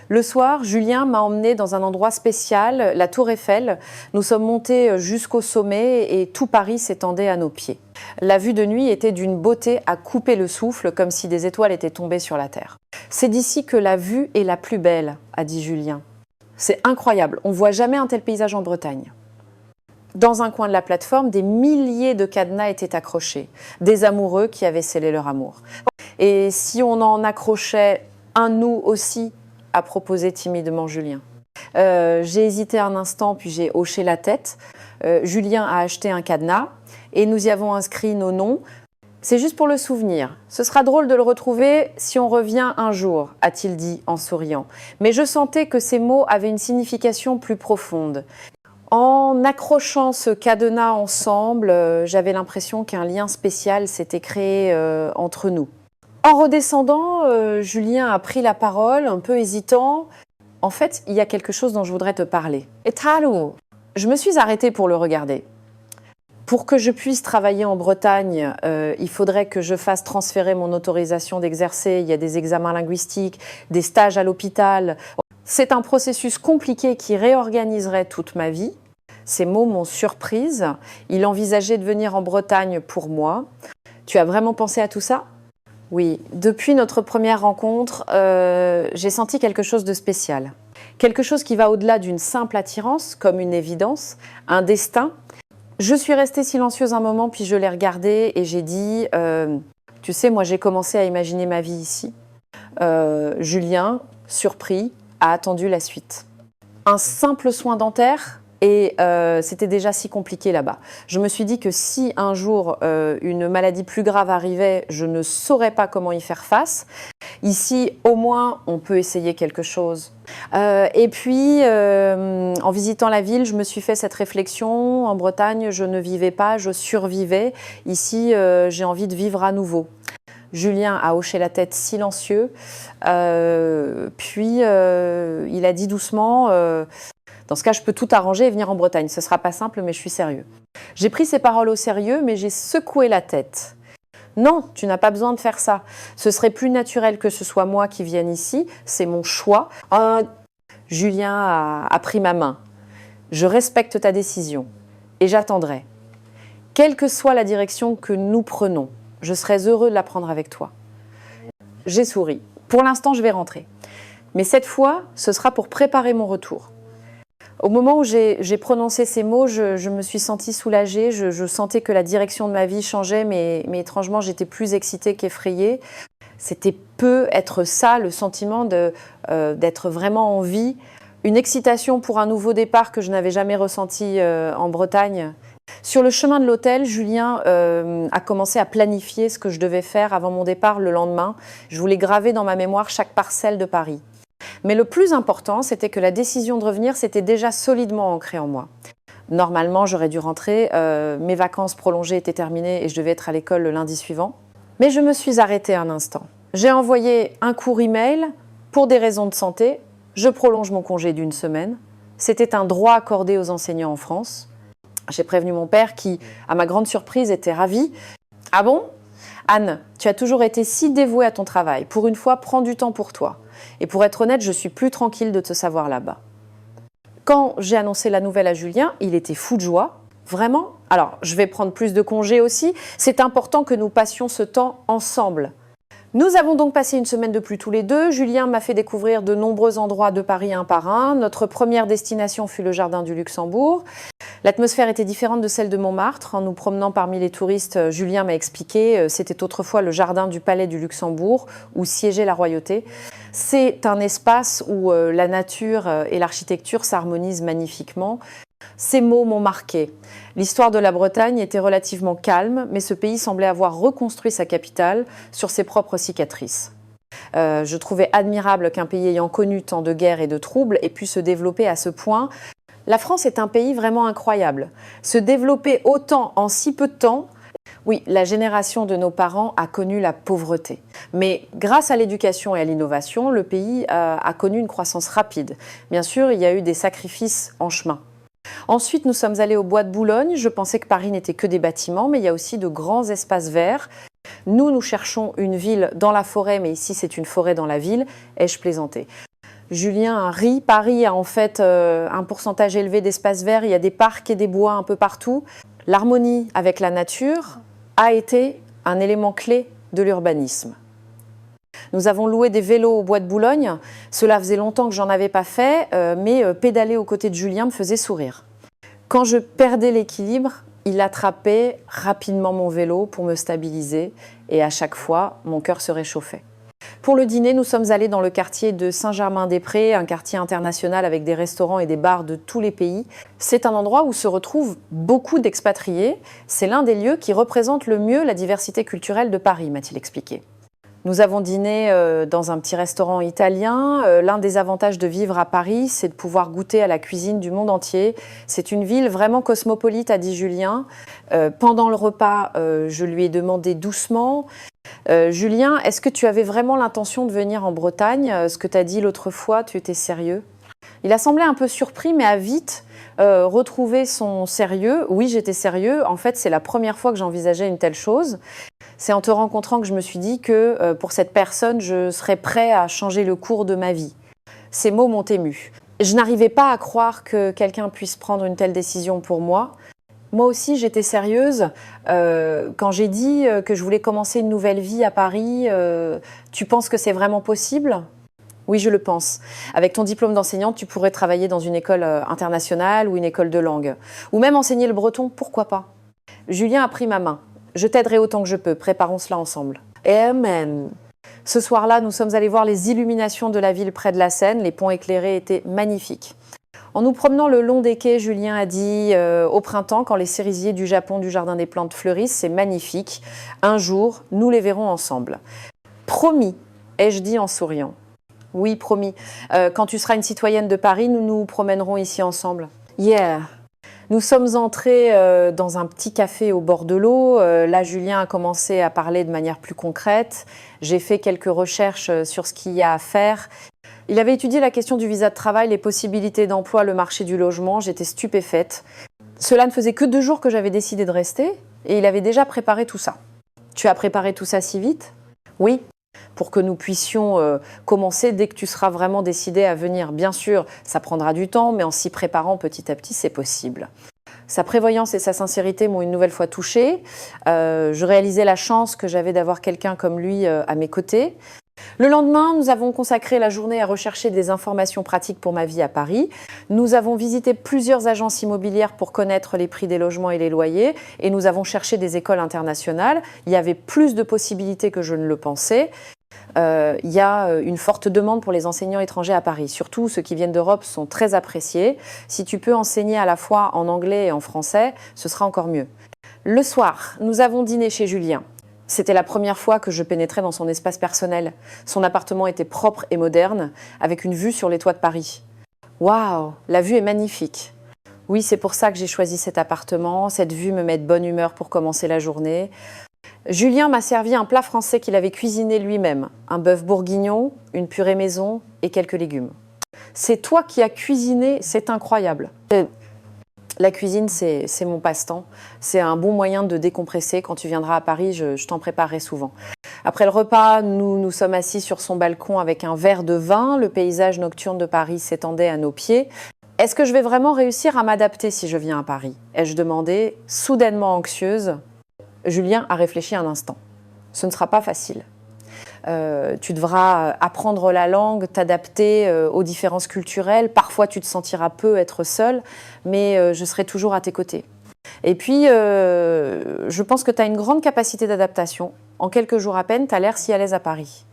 Le soir, Julien m'a emmené dans un endroit spécial, la Tour Eiffel. Nous sommes montés jusqu'au sommet et tout Paris s'étendait à nos pieds. La vue de nuit était d'une beauté à couper le souffle, comme si des étoiles étaient tombées sur la terre. « C'est d'ici que la vue est la plus belle », a dit Julien. C'est incroyable, on ne voit jamais un tel paysage en Bretagne. Dans un coin de la plateforme, des milliers de cadenas étaient accrochés, des amoureux qui avaient scellé leur amour. Et si on en accrochait un nous aussi, a proposé timidement Julien. J'ai hésité un instant, puis j'ai hoché la tête. Julien a acheté un cadenas et nous y avons inscrit nos noms. C'est juste pour le souvenir. Ce sera drôle de le retrouver si on revient un jour, a-t-il dit en souriant. Mais je sentais que ces mots avaient une signification plus profonde. En accrochant ce cadenas ensemble, j'avais l'impression qu'un lien spécial s'était créé entre nous. En redescendant, Julien a pris la parole, un peu hésitant. En fait, il y a quelque chose dont je voudrais te parler. Et Taro, je me suis arrêtée pour le regarder. Pour que je puisse travailler en Bretagne, il faudrait que je fasse transférer mon autorisation d'exercer. Il y a des examens linguistiques, des stages à l'hôpital. C'est un processus compliqué qui réorganiserait toute ma vie. Ces mots m'ont surprise. Il envisageait de venir en Bretagne pour moi. Tu as vraiment pensé à tout ça ? Oui, depuis notre première rencontre, j'ai senti quelque chose de spécial. Quelque chose qui va au-delà d'une simple attirance, comme une évidence, un destin. Je suis restée silencieuse un moment, puis je l'ai regardé et j'ai dit « Tu sais, moi j'ai commencé à imaginer ma vie ici. » Julien, surpris, a attendu la suite. Un simple soin dentaire, Et c'était déjà si compliqué là-bas. Je me suis dit que si un jour une maladie plus grave arrivait, je ne saurais pas comment y faire face. Ici, au moins, on peut essayer quelque chose. Et puis, en visitant la ville, je me suis fait cette réflexion. En Bretagne, je ne vivais pas, je survivais. Ici, j'ai envie de vivre à nouveau. Julien a hoché la tête silencieux. Puis, il a dit doucement... Dans ce cas, je peux tout arranger et venir en Bretagne. Ce ne sera pas simple, mais je suis sérieux. J'ai pris ces paroles au sérieux, mais j'ai secoué la tête. Non, tu n'as pas besoin de faire ça. Ce serait plus naturel que ce soit moi qui vienne ici. C'est mon choix. Julien a pris ma main. Je respecte ta décision et j'attendrai. Quelle que soit la direction que nous prenons, je serais heureux de la prendre avec toi. J'ai souri. Pour l'instant, je vais rentrer. Mais cette fois, ce sera pour préparer mon retour. Au moment où j'ai prononcé ces mots, je me suis sentie soulagée. Je sentais que la direction de ma vie changeait, mais étrangement, j'étais plus excitée qu'effrayée. C'était être ça, le sentiment d'être vraiment en vie. Une excitation pour un nouveau départ que je n'avais jamais ressenti en Bretagne. Sur le chemin de l'hôtel, Julien a commencé à planifier ce que je devais faire avant mon départ le lendemain. Je voulais graver dans ma mémoire chaque parcelle de Paris. Mais le plus important, c'était que la décision de revenir s'était déjà solidement ancrée en moi. Normalement, j'aurais dû rentrer, mes vacances prolongées étaient terminées et je devais être à l'école le lundi suivant. Mais je me suis arrêtée un instant. J'ai envoyé un court email pour des raisons de santé. Je prolonge mon congé d'1 semaine. C'était un droit accordé aux enseignants en France. J'ai prévenu mon père qui, à ma grande surprise, était ravi. « Ah bon ? Anne, tu as toujours été si dévouée à ton travail. Pour une fois, prends du temps pour toi. Et pour être honnête, je suis plus tranquille de te savoir là-bas. » Quand j'ai annoncé la nouvelle à Julien, il était fou de joie. Vraiment. Alors, je vais prendre plus de congés aussi. C'est important que nous passions ce temps ensemble. Nous avons donc passé 1 semaine de plus tous les deux. Julien m'a fait découvrir de nombreux endroits de Paris un par un. Notre première destination fut le jardin du Luxembourg. L'atmosphère était différente de celle de Montmartre. En nous promenant parmi les touristes, Julien m'a expliqué, c'était autrefois le jardin du Palais du Luxembourg où siégeait la royauté. C'est un espace où la nature et l'architecture s'harmonisent magnifiquement. Ces mots m'ont marqué. L'histoire de la Bretagne était relativement calme, mais ce pays semblait avoir reconstruit sa capitale sur ses propres cicatrices. Je trouvais admirable qu'un pays ayant connu tant de guerres et de troubles ait pu se développer à ce point. La France est un pays vraiment incroyable. Se développer autant en si peu de temps, oui, la génération de nos parents a connu la pauvreté. Mais grâce à l'éducation et à l'innovation, le pays a connu une croissance rapide. Bien sûr, il y a eu des sacrifices en chemin. Ensuite, nous sommes allés au bois de Boulogne. Je pensais que Paris n'était que des bâtiments, mais il y a aussi de grands espaces verts. Nous cherchons une ville dans la forêt, mais ici, c'est une forêt dans la ville. Ai-je plaisanté ? Julien a ri. Paris a en fait un pourcentage élevé d'espaces verts. Il y a des parcs et des bois un peu partout. L'harmonie avec la nature a été un élément clé de l'urbanisme. Nous avons loué des vélos au bois de Boulogne. Cela faisait longtemps que j'en avais pas fait, mais pédaler aux côtés de Julien me faisait sourire. Quand je perdais l'équilibre, il attrapait rapidement mon vélo pour me stabiliser et à chaque fois, mon cœur se réchauffait. Pour le dîner, nous sommes allés dans le quartier de Saint-Germain-des-Prés, un quartier international avec des restaurants et des bars de tous les pays. C'est un endroit où se retrouvent beaucoup d'expatriés. C'est l'un des lieux qui représente le mieux la diversité culturelle de Paris, m'a-t-il expliqué. Nous avons dîné dans un petit restaurant italien. L'un des avantages de vivre à Paris, c'est de pouvoir goûter à la cuisine du monde entier. C'est une ville vraiment cosmopolite, a dit Julien. Pendant le repas, je lui ai demandé doucement « Julien, est-ce que tu avais vraiment l'intention de venir en Bretagne ? Ce que tu as dit l'autre fois, tu étais sérieux ?» Il a semblé un peu surpris, mais a vite retrouvé son sérieux. Oui, j'étais sérieux. En fait, c'est la première fois que j'envisageais une telle chose. C'est en te rencontrant que je me suis dit que pour cette personne, je serais prêt à changer le cours de ma vie. Ces mots m'ont émue. Je n'arrivais pas à croire que quelqu'un puisse prendre une telle décision pour moi. Moi aussi, j'étais sérieuse. Quand j'ai dit que je voulais commencer une nouvelle vie à Paris, tu penses que c'est vraiment possible ? Oui, je le pense. Avec ton diplôme d'enseignante, tu pourrais travailler dans une école internationale ou une école de langue. Ou même enseigner le breton, pourquoi pas ? Julien a pris ma main. Je t'aiderai autant que je peux, préparons cela ensemble. Amen. Ce soir-là, nous sommes allés voir les illuminations de la ville près de la Seine. Les ponts éclairés étaient magnifiques. En nous promenant le long des quais, Julien a dit au printemps, quand les cerisiers du Japon du Jardin des Plantes fleurissent, c'est magnifique. Un jour, nous les verrons ensemble. Promis, ai-je dit en souriant. Oui, promis. Quand tu seras une citoyenne de Paris, nous nous promènerons ici ensemble. Yeah. Nous sommes entrés dans un petit café au bord de l'eau. Là, Julien a commencé à parler de manière plus concrète. J'ai fait quelques recherches sur ce qu'il y a à faire. Il avait étudié la question du visa de travail, les possibilités d'emploi, le marché du logement. J'étais stupéfaite. Cela ne faisait que 2 jours que j'avais décidé de rester et il avait déjà préparé tout ça. Tu as préparé tout ça si vite? Oui, pour que nous puissions commencer dès que tu seras vraiment décidé à venir. Bien sûr, ça prendra du temps, mais en s'y préparant petit à petit, c'est possible. Sa prévoyance et sa sincérité m'ont une nouvelle fois touchée. Je réalisais la chance que j'avais d'avoir quelqu'un comme lui à mes côtés. Le lendemain, nous avons consacré la journée à rechercher des informations pratiques pour ma vie à Paris. Nous avons visité plusieurs agences immobilières pour connaître les prix des logements et les loyers et nous avons cherché des écoles internationales. Il y avait plus de possibilités que je ne le pensais. Il y a une forte demande pour les enseignants étrangers à Paris. Surtout, ceux qui viennent d'Europe sont très appréciés. Si tu peux enseigner à la fois en anglais et en français, ce sera encore mieux. Le soir, nous avons dîné chez Julien. C'était la première fois que je pénétrais dans son espace personnel. Son appartement était propre et moderne, avec une vue sur les toits de Paris. Waouh, la vue est magnifique. Oui, c'est pour ça que j'ai choisi cet appartement. Cette vue me met de bonne humeur pour commencer la journée. Julien m'a servi un plat français qu'il avait cuisiné lui-même. Un bœuf bourguignon, une purée maison et quelques légumes. C'est toi qui as cuisiné, c'est incroyable. La cuisine, c'est mon passe-temps. C'est un bon moyen de décompresser. Quand tu viendras à Paris, je t'en préparerai souvent. Après le repas, nous nous sommes assis sur son balcon avec un verre de vin. Le paysage nocturne de Paris s'étendait à nos pieds. Est-ce que je vais vraiment réussir à m'adapter si je viens à Paris? Ai-je demandé, soudainement anxieuse. Julien a réfléchi un instant. Ce ne sera pas facile. Tu devras apprendre la langue, t'adapter aux différences culturelles. Parfois, tu te sentiras peu être seule, mais je serai toujours à tes côtés. Et puis, je pense que tu as une grande capacité d'adaptation. En quelques jours à peine, tu as l'air si à l'aise à Paris.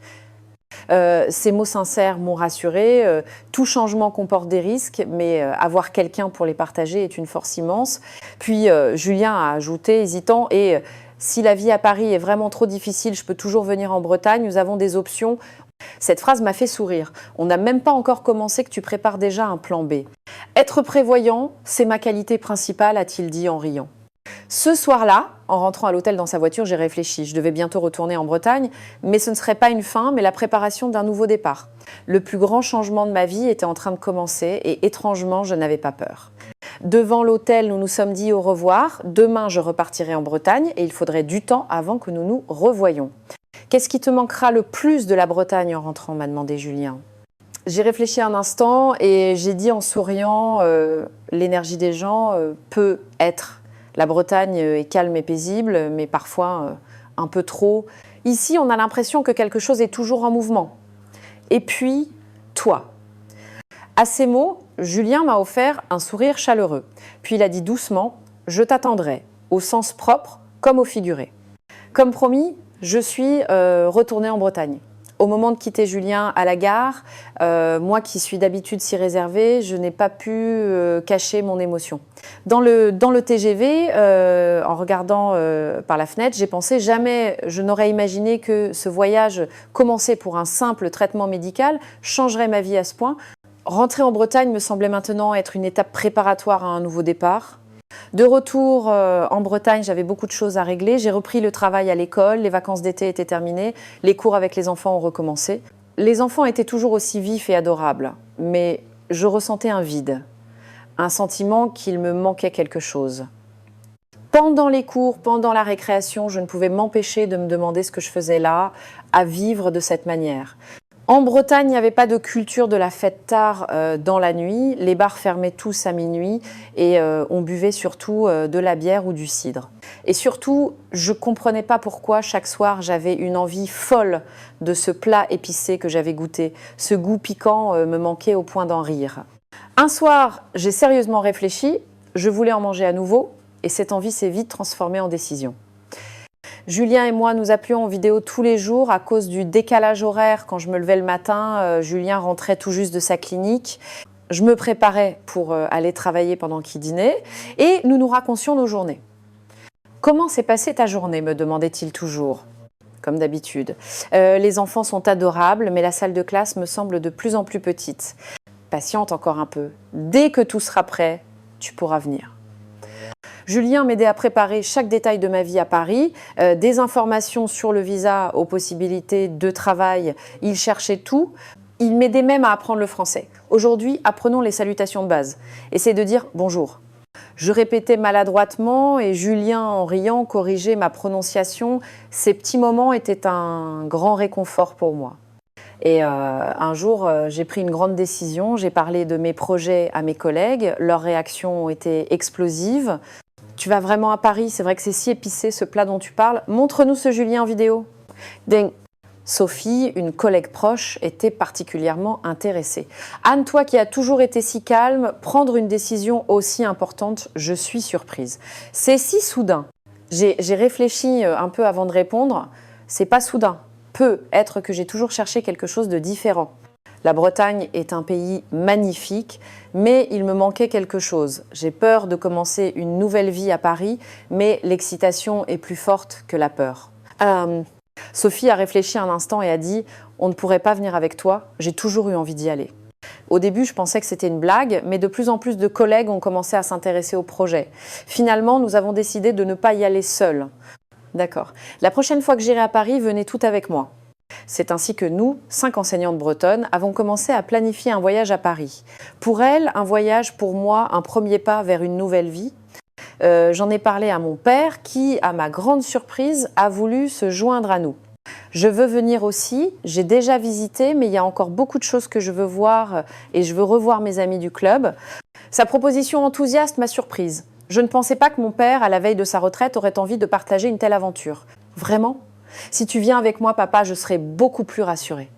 Ces mots sincères m'ont rassurée. Tout changement comporte des risques, mais avoir quelqu'un pour les partager est une force immense. Puis, Julien a ajouté, hésitant, et si la vie à Paris est vraiment trop difficile, je peux toujours venir en Bretagne, nous avons des options. Cette phrase m'a fait sourire. On n'a même pas encore commencé que tu prépares déjà un plan B. Être prévoyant, c'est ma qualité principale, a-t-il dit en riant. Ce soir-là, en rentrant à l'hôtel dans sa voiture, j'ai réfléchi. Je devais bientôt retourner en Bretagne, mais ce ne serait pas une fin, mais la préparation d'un nouveau départ. Le plus grand changement de ma vie était en train de commencer et étrangement, je n'avais pas peur. Devant l'hôtel, nous nous sommes dit au revoir. Demain, je repartirai en Bretagne et il faudrait du temps avant que nous nous revoyions. Qu'est-ce qui te manquera le plus de la Bretagne en rentrant, m'a demandé Julien. J'ai réfléchi un instant et j'ai dit en souriant, l'énergie des gens peut être. La Bretagne est calme et paisible, mais parfois un peu trop. Ici, on a l'impression que quelque chose est toujours en mouvement. Et puis, toi. À ces mots, Julien m'a offert un sourire chaleureux. Puis il a dit doucement « Je t'attendrai, au sens propre comme au figuré ». Comme promis, je suis retournée en Bretagne. Au moment de quitter Julien à la gare, moi qui suis d'habitude si réservée, je n'ai pas pu cacher mon émotion. Dans le TGV, en regardant par la fenêtre, j'ai pensé jamais je n'aurais imaginé que ce voyage commencé pour un simple traitement médical changerait ma vie à ce point. Rentrer en Bretagne me semblait maintenant être une étape préparatoire à un nouveau départ. De retour en Bretagne, j'avais beaucoup de choses à régler. J'ai repris le travail à l'école, les vacances d'été étaient terminées, les cours avec les enfants ont recommencé. Les enfants étaient toujours aussi vifs et adorables, mais je ressentais un vide, un sentiment qu'il me manquait quelque chose. Pendant les cours, pendant la récréation, je ne pouvais m'empêcher de me demander ce que je faisais là, à vivre de cette manière. En Bretagne, il n'y avait pas de culture de la fête tard dans la nuit. Les bars fermaient tous à minuit et on buvait surtout de la bière ou du cidre. Et surtout, je ne comprenais pas pourquoi chaque soir j'avais une envie folle de ce plat épicé que j'avais goûté. Ce goût piquant me manquait au point d'en rire. Un soir, j'ai sérieusement réfléchi, je voulais en manger à nouveau et cette envie s'est vite transformée en décision. Julien et moi, nous appelions en vidéo tous les jours à cause du décalage horaire. Quand je me levais le matin, Julien rentrait tout juste de sa clinique. Je me préparais pour aller travailler pendant qu'il dînait et nous nous racontions nos journées. « Comment s'est passée ta journée ?» me demandait-il toujours, comme d'habitude. Les enfants sont adorables, mais la salle de classe me semble de plus en plus petite. Patiente encore un peu. Dès que tout sera prêt, tu pourras venir. Julien m'aidait à préparer chaque détail de ma vie à Paris, des informations sur le visa aux possibilités de travail, il cherchait tout. Il m'aidait même à apprendre le français. Aujourd'hui, apprenons les salutations de base. Essaye de dire bonjour. Je répétais maladroitement et Julien, en riant, corrigeait ma prononciation. Ces petits moments étaient un grand réconfort pour moi. Et un jour, j'ai pris une grande décision. J'ai parlé de mes projets à mes collègues. Leurs réactions ont été explosives. Tu vas vraiment à Paris? C'est vrai que c'est si épicé ce plat dont tu parles. Montre-nous ce Julien en vidéo. Ding. Sophie, une collègue proche, était particulièrement intéressée. Anne, toi qui as toujours été si calme, prendre une décision aussi importante, je suis surprise. C'est si soudain. J'ai réfléchi un peu avant de répondre. C'est pas soudain. Peut être que j'ai toujours cherché quelque chose de différent. La Bretagne est un pays magnifique, mais il me manquait quelque chose. J'ai peur de commencer une nouvelle vie à Paris, mais l'excitation est plus forte que la peur. Sophie a réfléchi un instant et a dit « On ne pourrait pas venir avec toi, j'ai toujours eu envie d'y aller ». Au début, je pensais que c'était une blague, mais de plus en plus de collègues ont commencé à s'intéresser au projet. Finalement, nous avons décidé de ne pas y aller seuls. D'accord. La prochaine fois que j'irai à Paris, venez toutes avec moi. C'est ainsi que nous, 5 enseignantes bretonnes, avons commencé à planifier un voyage à Paris. Pour elles, un voyage, pour moi, un premier pas vers une nouvelle vie. J'en ai parlé à mon père qui, à ma grande surprise, a voulu se joindre à nous. Je veux venir aussi, j'ai déjà visité, mais il y a encore beaucoup de choses que je veux voir et je veux revoir mes amis du club. Sa proposition enthousiaste m'a surprise. Je ne pensais pas que mon père, à la veille de sa retraite, aurait envie de partager une telle aventure. Vraiment ? Si tu viens avec moi, papa, je serai beaucoup plus rassurée.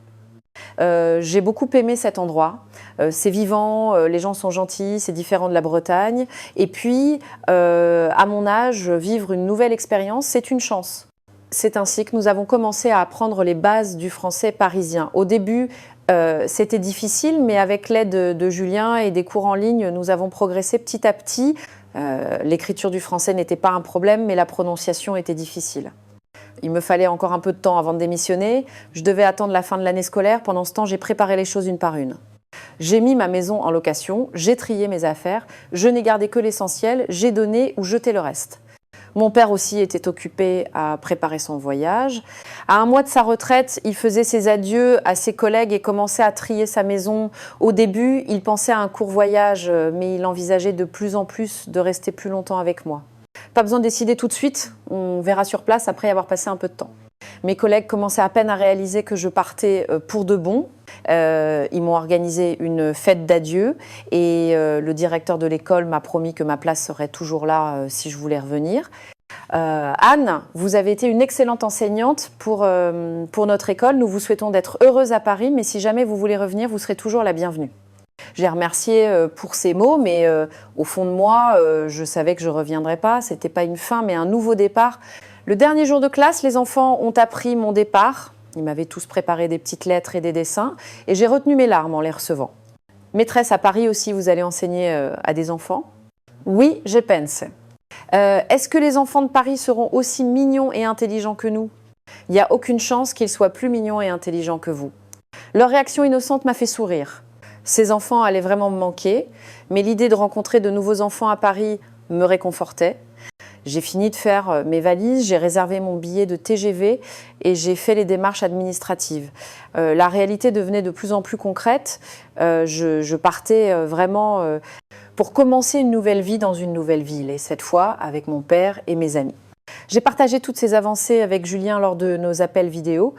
J'ai beaucoup aimé cet endroit. C'est vivant, les gens sont gentils, c'est différent de la Bretagne. Et puis, à mon âge, vivre une nouvelle expérience, c'est une chance. C'est ainsi que nous avons commencé à apprendre les bases du français parisien. Au début, c'était difficile, mais avec l'aide de Julien et des cours en ligne, nous avons progressé petit à petit. L'écriture du français n'était pas un problème, mais la prononciation était difficile. Il me fallait encore un peu de temps avant de démissionner. Je devais attendre la fin de l'année scolaire. Pendant ce temps, j'ai préparé les choses une par une. J'ai mis ma maison en location, j'ai trié mes affaires, je n'ai gardé que l'essentiel, j'ai donné ou jeté le reste. Mon père aussi était occupé à préparer son voyage. À un mois de sa retraite, il faisait ses adieux à ses collègues et commençait à trier sa maison. Au début, il pensait à un court voyage, mais il envisageait de plus en plus de rester plus longtemps avec moi. Pas besoin de décider tout de suite, on verra sur place après avoir passé un peu de temps. Mes collègues commençaient à peine à réaliser que je partais pour de bon. Ils m'ont organisé une fête d'adieu et le directeur de l'école m'a promis que ma place serait toujours là si je voulais revenir. Anne, vous avez été une excellente enseignante pour notre école. Nous vous souhaitons d'être heureuse à Paris, mais si jamais vous voulez revenir, vous serez toujours la bienvenue. Je l'ai remercié pour ces mots, mais au fond de moi, je savais que je ne reviendrais pas. Ce n'était pas une fin, mais un nouveau départ. Le dernier jour de classe, les enfants ont appris mon départ. Ils m'avaient tous préparé des petites lettres et des dessins, et j'ai retenu mes larmes en les recevant. Maîtresse, à Paris aussi, vous allez enseigner à des enfants? Oui, je pense. Est-ce que les enfants de Paris seront aussi mignons et intelligents que nous? Il n'y a aucune chance qu'ils soient plus mignons et intelligents que vous. Leur réaction innocente m'a fait sourire. Ces enfants allaient vraiment me manquer, mais l'idée de rencontrer de nouveaux enfants à Paris me réconfortait. J'ai fini de faire mes valises, j'ai réservé mon billet de TGV et j'ai fait les démarches administratives. La réalité devenait de plus en plus concrète. Je partais vraiment pour commencer une nouvelle vie dans une nouvelle ville, et cette fois avec mon père et mes amis. J'ai partagé toutes ces avancées avec Julien lors de nos appels vidéo.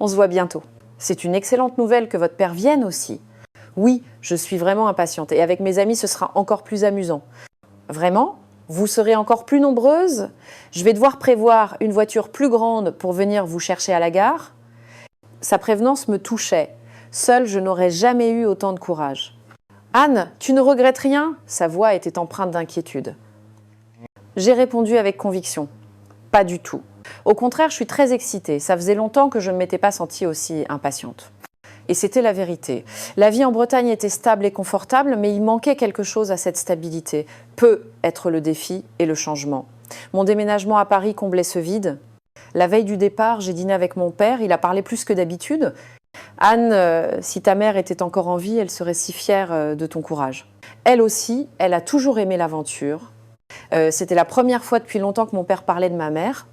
On se voit bientôt. C'est une excellente nouvelle que votre père vienne aussi. Oui, je suis vraiment impatiente et avec mes amis, ce sera encore plus amusant. Vraiment ? Vous serez encore plus nombreuses? Je vais devoir prévoir une voiture plus grande pour venir vous chercher à la gare. Sa prévenance me touchait. Seule, je n'aurais jamais eu autant de courage. Anne, tu ne regrettes rien? Sa voix était empreinte d'inquiétude. J'ai répondu avec conviction. Pas du tout. Au contraire, je suis très excitée. Ça faisait longtemps que je ne m'étais pas sentie aussi impatiente. Et c'était la vérité. La vie en Bretagne était stable et confortable, mais il manquait quelque chose à cette stabilité. Peut être le défi et le changement. Mon déménagement à Paris comblait ce vide. La veille du départ, j'ai dîné avec mon père, il a parlé plus que d'habitude. Anne, si ta mère était encore en vie, elle serait si fière de ton courage. Elle aussi, elle a toujours aimé l'aventure. C'était la première fois depuis longtemps que mon père parlait de ma mère.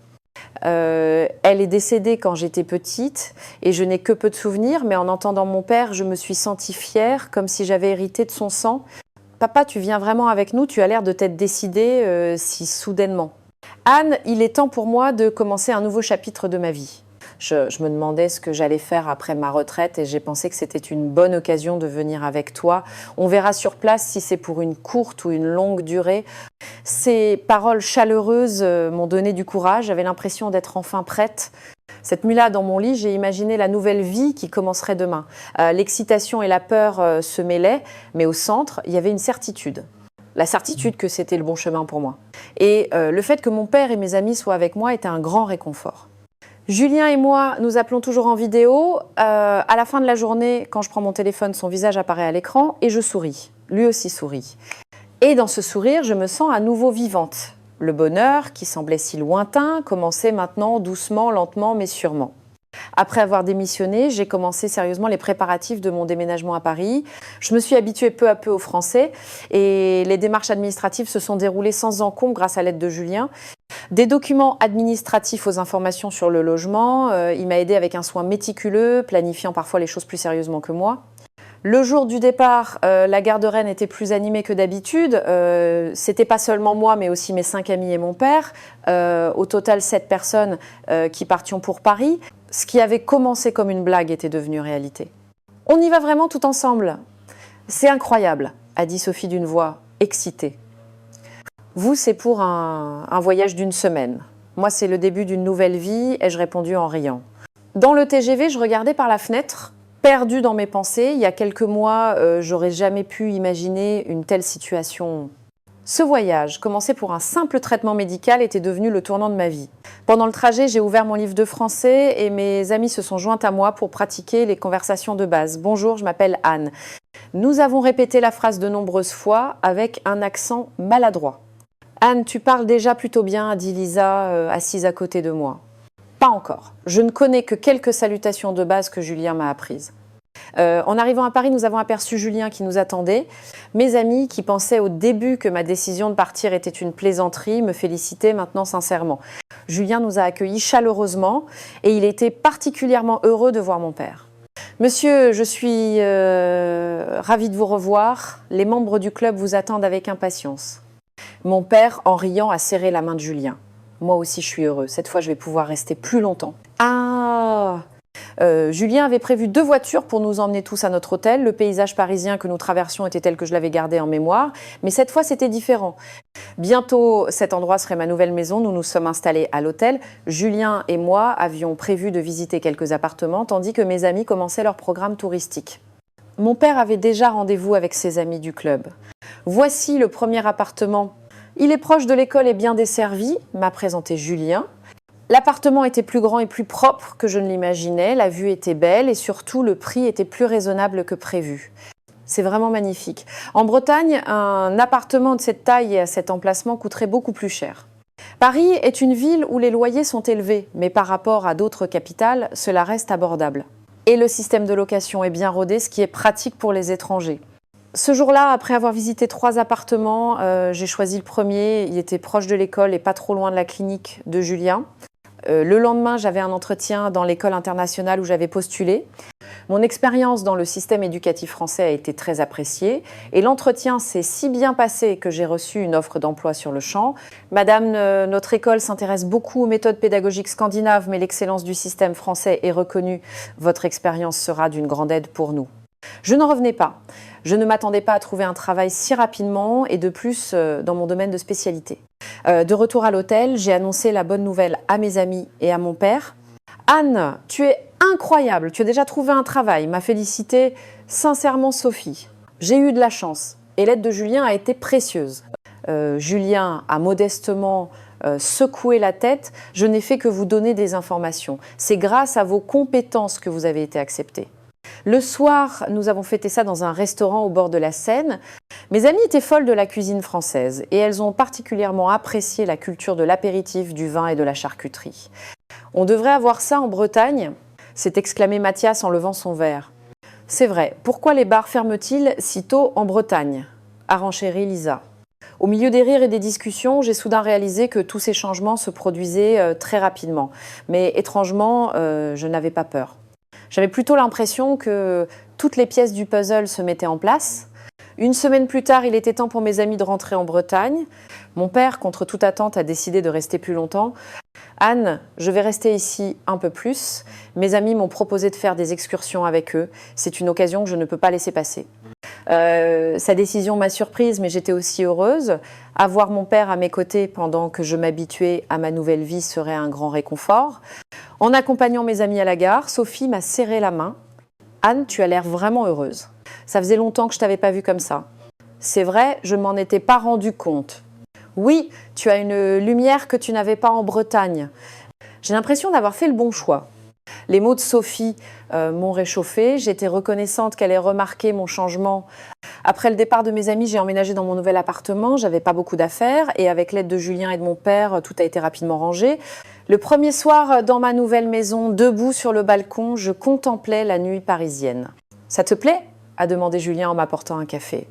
Elle est décédée quand j'étais petite et je n'ai que peu de souvenirs, mais en entendant mon père, je me suis sentie fière, comme si j'avais hérité de son sang. Papa, tu viens vraiment avec nous, tu as l'air de t'être décidé si soudainement. Anne, il est temps pour moi de commencer un nouveau chapitre de ma vie. Je me demandais ce que j'allais faire après ma retraite et j'ai pensé que c'était une bonne occasion de venir avec toi. On verra sur place si c'est pour une courte ou une longue durée. Ces paroles chaleureuses m'ont donné du courage, j'avais l'impression d'être enfin prête. Cette nuit-là, dans mon lit, j'ai imaginé la nouvelle vie qui commencerait demain. L'excitation et la peur se mêlaient, mais au centre, il y avait une certitude. La certitude que c'était le bon chemin pour moi. Et le fait que mon père et mes amis soient avec moi était un grand réconfort. Julien et moi, nous appelons toujours en vidéo. À la fin de la journée, quand je prends mon téléphone, son visage apparaît à l'écran et je souris. Lui aussi sourit. Et dans ce sourire, je me sens à nouveau vivante. Le bonheur, qui semblait si lointain, commençait maintenant doucement, lentement, mais sûrement. Après avoir démissionné, j'ai commencé sérieusement les préparatifs de mon déménagement à Paris. Je me suis habituée peu à peu au français et les démarches administratives se sont déroulées sans encombre grâce à l'aide de Julien. Des documents administratifs aux informations sur le logement, il m'a aidé avec un soin méticuleux, planifiant parfois les choses plus sérieusement que moi. Le jour du départ, la gare de Rennes était plus animée que d'habitude. C'était pas seulement moi, mais aussi mes 5 amis et mon père. Au total, 7 personnes qui partions pour Paris. Ce qui avait commencé comme une blague était devenu réalité. On y va vraiment tout ensemble. C'est incroyable, a dit Sophie d'une voix excitée. Vous, c'est pour un voyage d'une semaine. Moi, c'est le début d'une nouvelle vie, ai-je répondu en riant. Dans le TGV, je regardais par la fenêtre, perdue dans mes pensées. Il y a quelques mois, j'aurais jamais pu imaginer une telle situation. Ce voyage, commencé pour un simple traitement médical, était devenu le tournant de ma vie. Pendant le trajet, j'ai ouvert mon livre de français et mes amis se sont joints à moi pour pratiquer les conversations de base. Bonjour, je m'appelle Anne. Nous avons répété la phrase de nombreuses fois avec un accent maladroit. Anne, tu parles déjà plutôt bien, a dit Lisa, assise à côté de moi. Pas encore. Je ne connais que quelques salutations de base que Julien m'a apprises. En arrivant à Paris, nous avons aperçu Julien qui nous attendait. Mes amis, qui pensaient au début que ma décision de partir était une plaisanterie, me félicitaient maintenant sincèrement. Julien nous a accueillis chaleureusement et il était particulièrement heureux de voir mon père. Monsieur, je suis ravie de vous revoir. Les membres du club vous attendent avec impatience. Mon père, en riant, a serré la main de Julien. Moi aussi, je suis heureux. Cette fois, je vais pouvoir rester plus longtemps. Ah! Julien avait prévu 2 voitures pour nous emmener tous à notre hôtel. Le paysage parisien que nous traversions était tel que je l'avais gardé en mémoire. Mais cette fois, c'était différent. Bientôt, cet endroit serait ma nouvelle maison. Nous nous sommes installés à l'hôtel. Julien et moi avions prévu de visiter quelques appartements, tandis que mes amis commençaient leur programme touristique. Mon père avait déjà rendez-vous avec ses amis du club. Voici le premier appartement. Il est proche de l'école et bien desservi, m'a présenté Julien. L'appartement était plus grand et plus propre que je ne l'imaginais, la vue était belle et surtout le prix était plus raisonnable que prévu. C'est vraiment magnifique. En Bretagne, un appartement de cette taille et à cet emplacement coûterait beaucoup plus cher. Paris est une ville où les loyers sont élevés, mais par rapport à d'autres capitales, cela reste abordable. Et le système de location est bien rodé, ce qui est pratique pour les étrangers. Ce jour-là, après avoir visité 3 appartements, j'ai choisi le premier. Il était proche de l'école et pas trop loin de la clinique de Julien. Le lendemain, j'avais un entretien dans l'école internationale où j'avais postulé. Mon expérience dans le système éducatif français a été très appréciée et l'entretien s'est si bien passé que j'ai reçu une offre d'emploi sur le champ. Madame, notre école s'intéresse beaucoup aux méthodes pédagogiques scandinaves, mais l'excellence du système français est reconnue. Votre expérience sera d'une grande aide pour nous. Je n'en revenais pas. Je ne m'attendais pas à trouver un travail si rapidement et de plus dans mon domaine de spécialité. De retour à l'hôtel, j'ai annoncé la bonne nouvelle à mes amis et à mon père. « Anne, tu es incroyable, tu as déjà trouvé un travail », m'a félicité sincèrement Sophie. J'ai eu de la chance et l'aide de Julien a été précieuse. Julien a modestement secoué la tête. Je n'ai fait que vous donner des informations. C'est grâce à vos compétences que vous avez été accepté. Le soir, nous avons fêté ça dans un restaurant au bord de la Seine. Mes amies étaient folles de la cuisine française et elles ont particulièrement apprécié la culture de l'apéritif, du vin et de la charcuterie. On devrait avoir ça en Bretagne, s'est exclamé Mathias en levant son verre. C'est vrai, pourquoi les bars ferment-ils si tôt en Bretagne ? A renchéri Lisa. Au milieu des rires et des discussions, j'ai soudain réalisé que tous ces changements se produisaient très rapidement. Mais étrangement, je n'avais pas peur. J'avais plutôt l'impression que toutes les pièces du puzzle se mettaient en place. Une semaine plus tard, il était temps pour mes amis de rentrer en Bretagne. Mon père, contre toute attente, a décidé de rester plus longtemps. Anne, je vais rester ici un peu plus. Mes amis m'ont proposé de faire des excursions avec eux. C'est une occasion que je ne peux pas laisser passer. Sa décision m'a surprise, mais j'étais aussi heureuse. Avoir mon père à mes côtés pendant que je m'habituais à ma nouvelle vie serait un grand réconfort. En accompagnant mes amis à la gare, Sophie m'a serré la main. « Anne, tu as l'air vraiment heureuse. Ça faisait longtemps que je ne t'avais pas vue comme ça. » C'est vrai, je ne m'en étais pas rendu compte. Oui, tu as une lumière que tu n'avais pas en Bretagne. J'ai l'impression d'avoir fait le bon choix. Les mots de Sophie m'ont réchauffée. J'étais reconnaissante qu'elle ait remarqué mon changement. Après le départ de mes amis, j'ai emménagé dans mon nouvel appartement. J'avais pas beaucoup d'affaires et avec l'aide de Julien et de mon père, tout a été rapidement rangé. Le premier soir, dans ma nouvelle maison, debout sur le balcon, je contemplais la nuit parisienne. « Ça te plaît ?» a demandé Julien en m'apportant un café.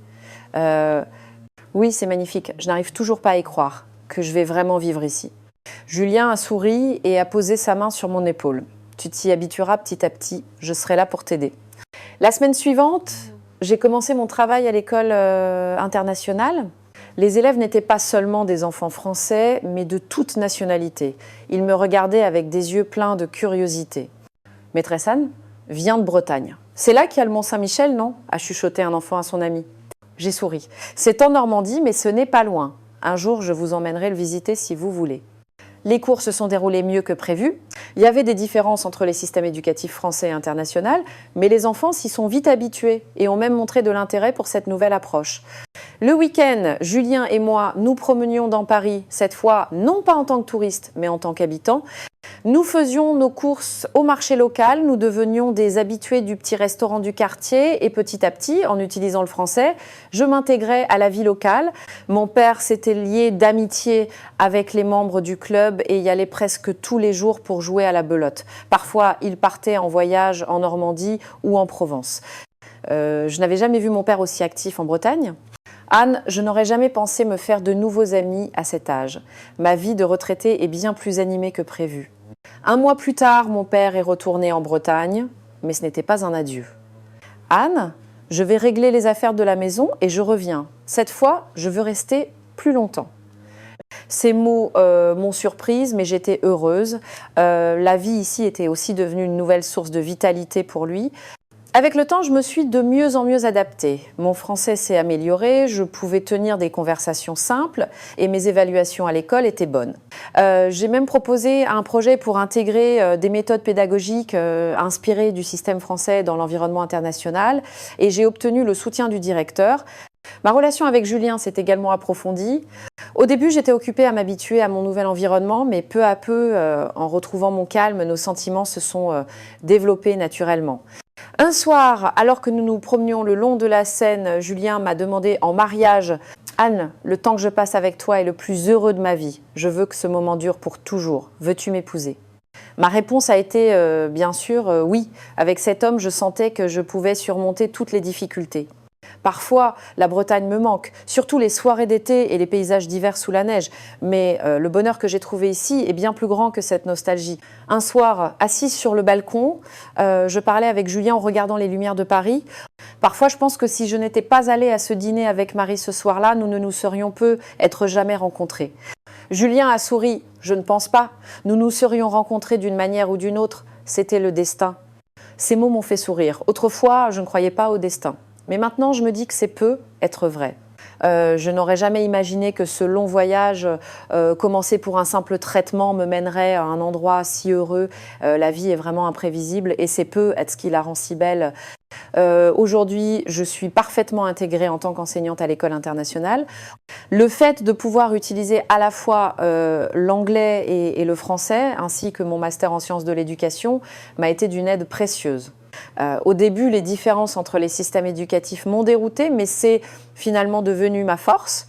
Oui, c'est magnifique. Je n'arrive toujours pas à y croire que je vais vraiment vivre ici. Julien a souri et a posé sa main sur mon épaule. Tu t'y habitueras petit à petit, je serai là pour t'aider. La semaine suivante, j'ai commencé mon travail à l'école internationale. Les élèves n'étaient pas seulement des enfants français, mais de toute nationalité. Ils me regardaient avec des yeux pleins de curiosité. « Maîtresse Anne vient de Bretagne. C'est là qu'il y a le Mont-Saint-Michel, non ?» a chuchoté un enfant à son ami. J'ai souri. « C'est en Normandie, mais ce n'est pas loin. Un jour, je vous emmènerai le visiter si vous voulez. » Les cours se sont déroulés mieux que prévu. Il y avait des différences entre les systèmes éducatifs français et international, mais les enfants s'y sont vite habitués et ont même montré de l'intérêt pour cette nouvelle approche. Le week-end, Julien et moi, nous promenions dans Paris, cette fois non pas en tant que touristes, mais en tant qu'habitants. Nous faisions nos courses au marché local, nous devenions des habitués du petit restaurant du quartier et petit à petit, en utilisant le français, je m'intégrais à la vie locale. Mon père s'était lié d'amitié avec les membres du club et y allait presque tous les jours pour jouer à la belote. Parfois, il partait en voyage en Normandie ou en Provence. Je n'avais jamais vu mon père aussi actif en Bretagne. Anne, je n'aurais jamais pensé me faire de nouveaux amis à cet âge. Ma vie de retraitée est bien plus animée que prévu. Un mois plus tard, mon père est retourné en Bretagne, mais ce n'était pas un adieu. Anne, je vais régler les affaires de la maison et je reviens. Cette fois, je veux rester plus longtemps. Ces mots m'ont surprise, mais j'étais heureuse. La vie ici était aussi devenue une nouvelle source de vitalité pour lui. Avec le temps, je me suis de mieux en mieux adaptée. Mon français s'est amélioré, je pouvais tenir des conversations simples et mes évaluations à l'école étaient bonnes. J'ai même proposé un projet pour intégrer des méthodes pédagogiques inspirées du système français dans l'environnement international et j'ai obtenu le soutien du directeur. Ma relation avec Julien s'est également approfondie. Au début, j'étais occupée à m'habituer à mon nouvel environnement, mais peu à peu, en retrouvant mon calme, nos sentiments se sont développés naturellement. Un soir, alors que nous nous promenions le long de la Seine, Julien m'a demandé en mariage « Anne, le temps que je passe avec toi est le plus heureux de ma vie. Je veux que ce moment dure pour toujours. Veux-tu m'épouser ?» Ma réponse a été bien sûr oui. Avec cet homme, je sentais que je pouvais surmonter toutes les difficultés. Parfois, la Bretagne me manque, surtout les soirées d'été et les paysages d'hiver sous la neige. Mais le bonheur que j'ai trouvé ici est bien plus grand que cette nostalgie. Un soir, assise sur le balcon, je parlais avec Julien en regardant les lumières de Paris. Parfois, je pense que si je n'étais pas allée à ce dîner avec Marie ce soir-là, nous ne nous serions peut-être jamais rencontrés. Julien a souri. Je ne pense pas. Nous nous serions rencontrés d'une manière ou d'une autre. C'était le destin. Ces mots m'ont fait sourire. Autrefois, je ne croyais pas au destin. Mais maintenant, je me dis que c'est peu être vrai. Je n'aurais jamais imaginé que ce long voyage, commencé pour un simple traitement, me mènerait à un endroit si heureux. La vie est vraiment imprévisible et c'est peu être ce qui la rend si belle. Aujourd'hui, je suis parfaitement intégrée en tant qu'enseignante à l'école internationale. Le fait de pouvoir utiliser à la fois l'anglais et le français, ainsi que mon master en sciences de l'éducation, m'a été d'une aide précieuse. Au début, les différences entre les systèmes éducatifs m'ont déroutée, mais c'est finalement devenu ma force.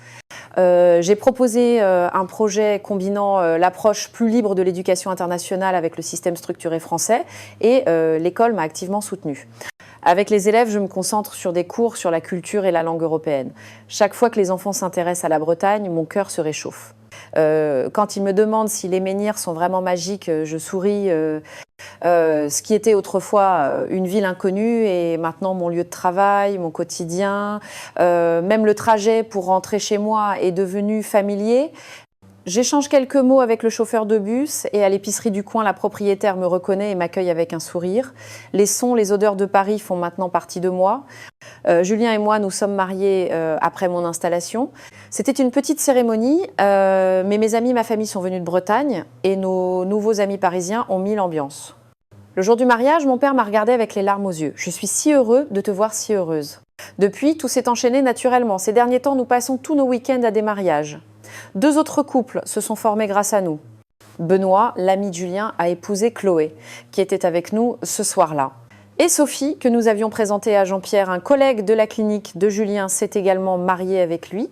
J'ai proposé un projet combinant l'approche plus libre de l'éducation internationale avec le système structuré français et l'école m'a activement soutenue. Avec les élèves, je me concentre sur des cours sur la culture et la langue européenne. Chaque fois que les enfants s'intéressent à la Bretagne, mon cœur se réchauffe. Quand ils me demandent si les menhirs sont vraiment magiques, je souris. Ce qui était autrefois une ville inconnue est maintenant mon lieu de travail, mon quotidien. Même le trajet pour rentrer chez moi est devenu familier. J'échange quelques mots avec le chauffeur de bus et à l'épicerie du coin, la propriétaire me reconnaît et m'accueille avec un sourire. Les sons, les odeurs de Paris font maintenant partie de moi. Julien et moi, nous sommes mariés après mon installation. C'était une petite cérémonie, mais mes amis, ma famille sont venus de Bretagne et nos nouveaux amis parisiens ont mis l'ambiance. Le jour du mariage, mon père m'a regardé avec les larmes aux yeux. « Je suis si heureux de te voir si heureuse. » Depuis, tout s'est enchaîné naturellement. Ces derniers temps, nous passons tous nos week-ends à des mariages. 2 autres couples se sont formés grâce à nous. Benoît, l'ami de Julien, a épousé Chloé, qui était avec nous ce soir-là. Et Sophie, que nous avions présentée à Jean-Pierre, un collègue de la clinique de Julien, s'est également mariée avec lui.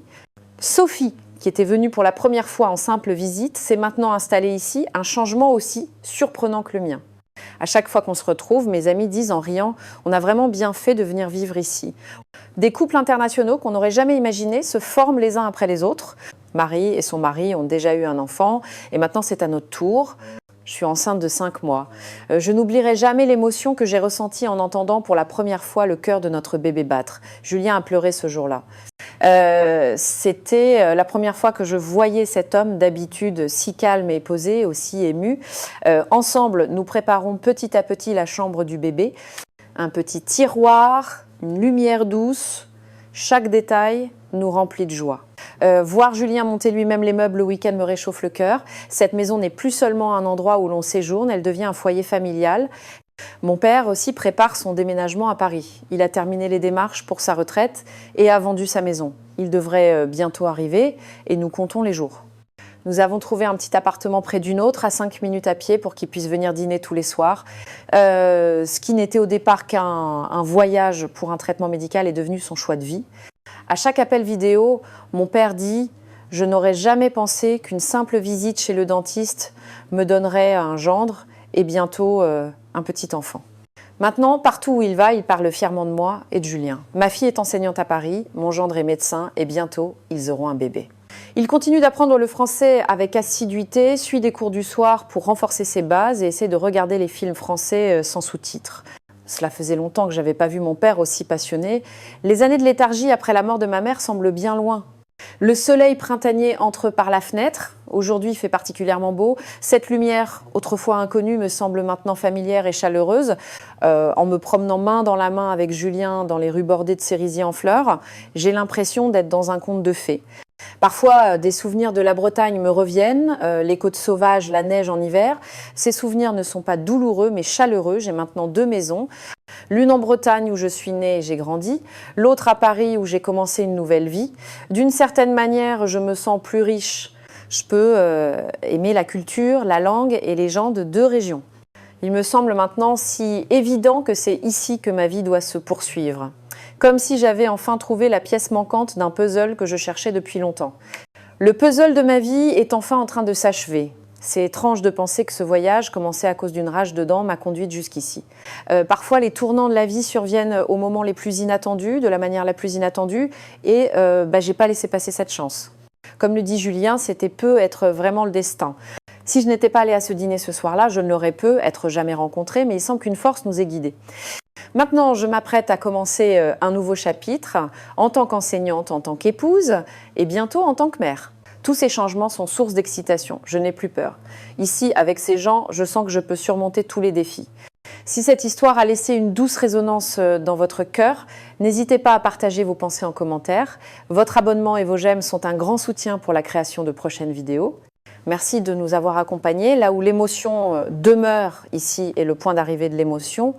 Sophie, qui était venue pour la première fois en simple visite, s'est maintenant installée ici, un changement aussi surprenant que le mien. À chaque fois qu'on se retrouve, mes amis disent en riant « On a vraiment bien fait de venir vivre ici ». Des couples internationaux qu'on n'aurait jamais imaginés se forment les uns après les autres. Marie et son mari ont déjà eu un enfant et maintenant c'est à notre tour. Je suis enceinte de 5 mois. Je n'oublierai jamais l'émotion que j'ai ressentie en entendant pour la première fois le cœur de notre bébé battre. Julien a pleuré ce jour-là. C'était la première fois que je voyais cet homme d'habitude si calme et posé, aussi ému. Ensemble, nous préparons petit à petit la chambre du bébé. Un petit tiroir, une lumière douce, chaque détail nous remplit de joie. Voir Julien monter lui-même les meubles le week-end me réchauffe le cœur. Cette maison n'est plus seulement un endroit où l'on séjourne, elle devient un foyer familial. Mon père aussi prépare son déménagement à Paris. Il a terminé les démarches pour sa retraite et a vendu sa maison. Il devrait bientôt arriver et nous comptons les jours. Nous avons trouvé un petit appartement près du nôtre, à 5 minutes à pied, pour qu'il puisse venir dîner tous les soirs. Ce qui n'était au départ qu'un voyage pour un traitement médical est devenu son choix de vie. À chaque appel vidéo, mon père dit « Je n'aurais jamais pensé qu'une simple visite chez le dentiste me donnerait un gendre et bientôt un petit enfant. » Maintenant, partout où il va, il parle fièrement de moi et de Julien. Ma fille est enseignante à Paris, mon gendre est médecin et bientôt, ils auront un bébé. Il continue d'apprendre le français avec assiduité, suit des cours du soir pour renforcer ses bases et essaie de regarder les films français sans sous-titres. Cela faisait longtemps que je n'avais pas vu mon père aussi passionné. Les années de léthargie après la mort de ma mère semblent bien loin. Le soleil printanier entre par la fenêtre. Aujourd'hui, il fait particulièrement beau. Cette lumière, autrefois inconnue, me semble maintenant familière et chaleureuse. En me promenant main dans la main avec Julien dans les rues bordées de cerisiers en fleurs, j'ai l'impression d'être dans un conte de fées. Parfois, des souvenirs de la Bretagne me reviennent, les côtes sauvages, la neige en hiver. Ces souvenirs ne sont pas douloureux, mais chaleureux. J'ai maintenant 2 maisons. L'une en Bretagne où je suis née et j'ai grandi, l'autre à Paris où j'ai commencé une nouvelle vie. D'une certaine manière, je me sens plus riche. Je peux aimer la culture, la langue et les gens de 2 régions. Il me semble maintenant si évident que c'est ici que ma vie doit se poursuivre. Comme si j'avais enfin trouvé la pièce manquante d'un puzzle que je cherchais depuis longtemps. Le puzzle de ma vie est enfin en train de s'achever. C'est étrange de penser que ce voyage, commencé à cause d'une rage de dents, m'a conduite jusqu'ici. Parfois, les tournants de la vie surviennent au moment les plus inattendus, de la manière la plus inattendue, et j'ai pas laissé passer cette chance. Comme le dit Julien, c'était peu être vraiment le destin. Si je n'étais pas allée à ce dîner ce soir-là, je ne l'aurais peu être jamais rencontré, mais il semble qu'une force nous ait guidés. Maintenant, je m'apprête à commencer un nouveau chapitre en tant qu'enseignante, en tant qu'épouse et bientôt en tant que mère. Tous ces changements sont source d'excitation. Je n'ai plus peur. Ici, avec ces gens, je sens que je peux surmonter tous les défis. Si cette histoire a laissé une douce résonance dans votre cœur, n'hésitez pas à partager vos pensées en commentaire. Votre abonnement et vos j'aime sont un grand soutien pour la création de prochaines vidéos. Merci de nous avoir accompagnés. Là où l'émotion demeure ici est le point d'arrivée de l'émotion.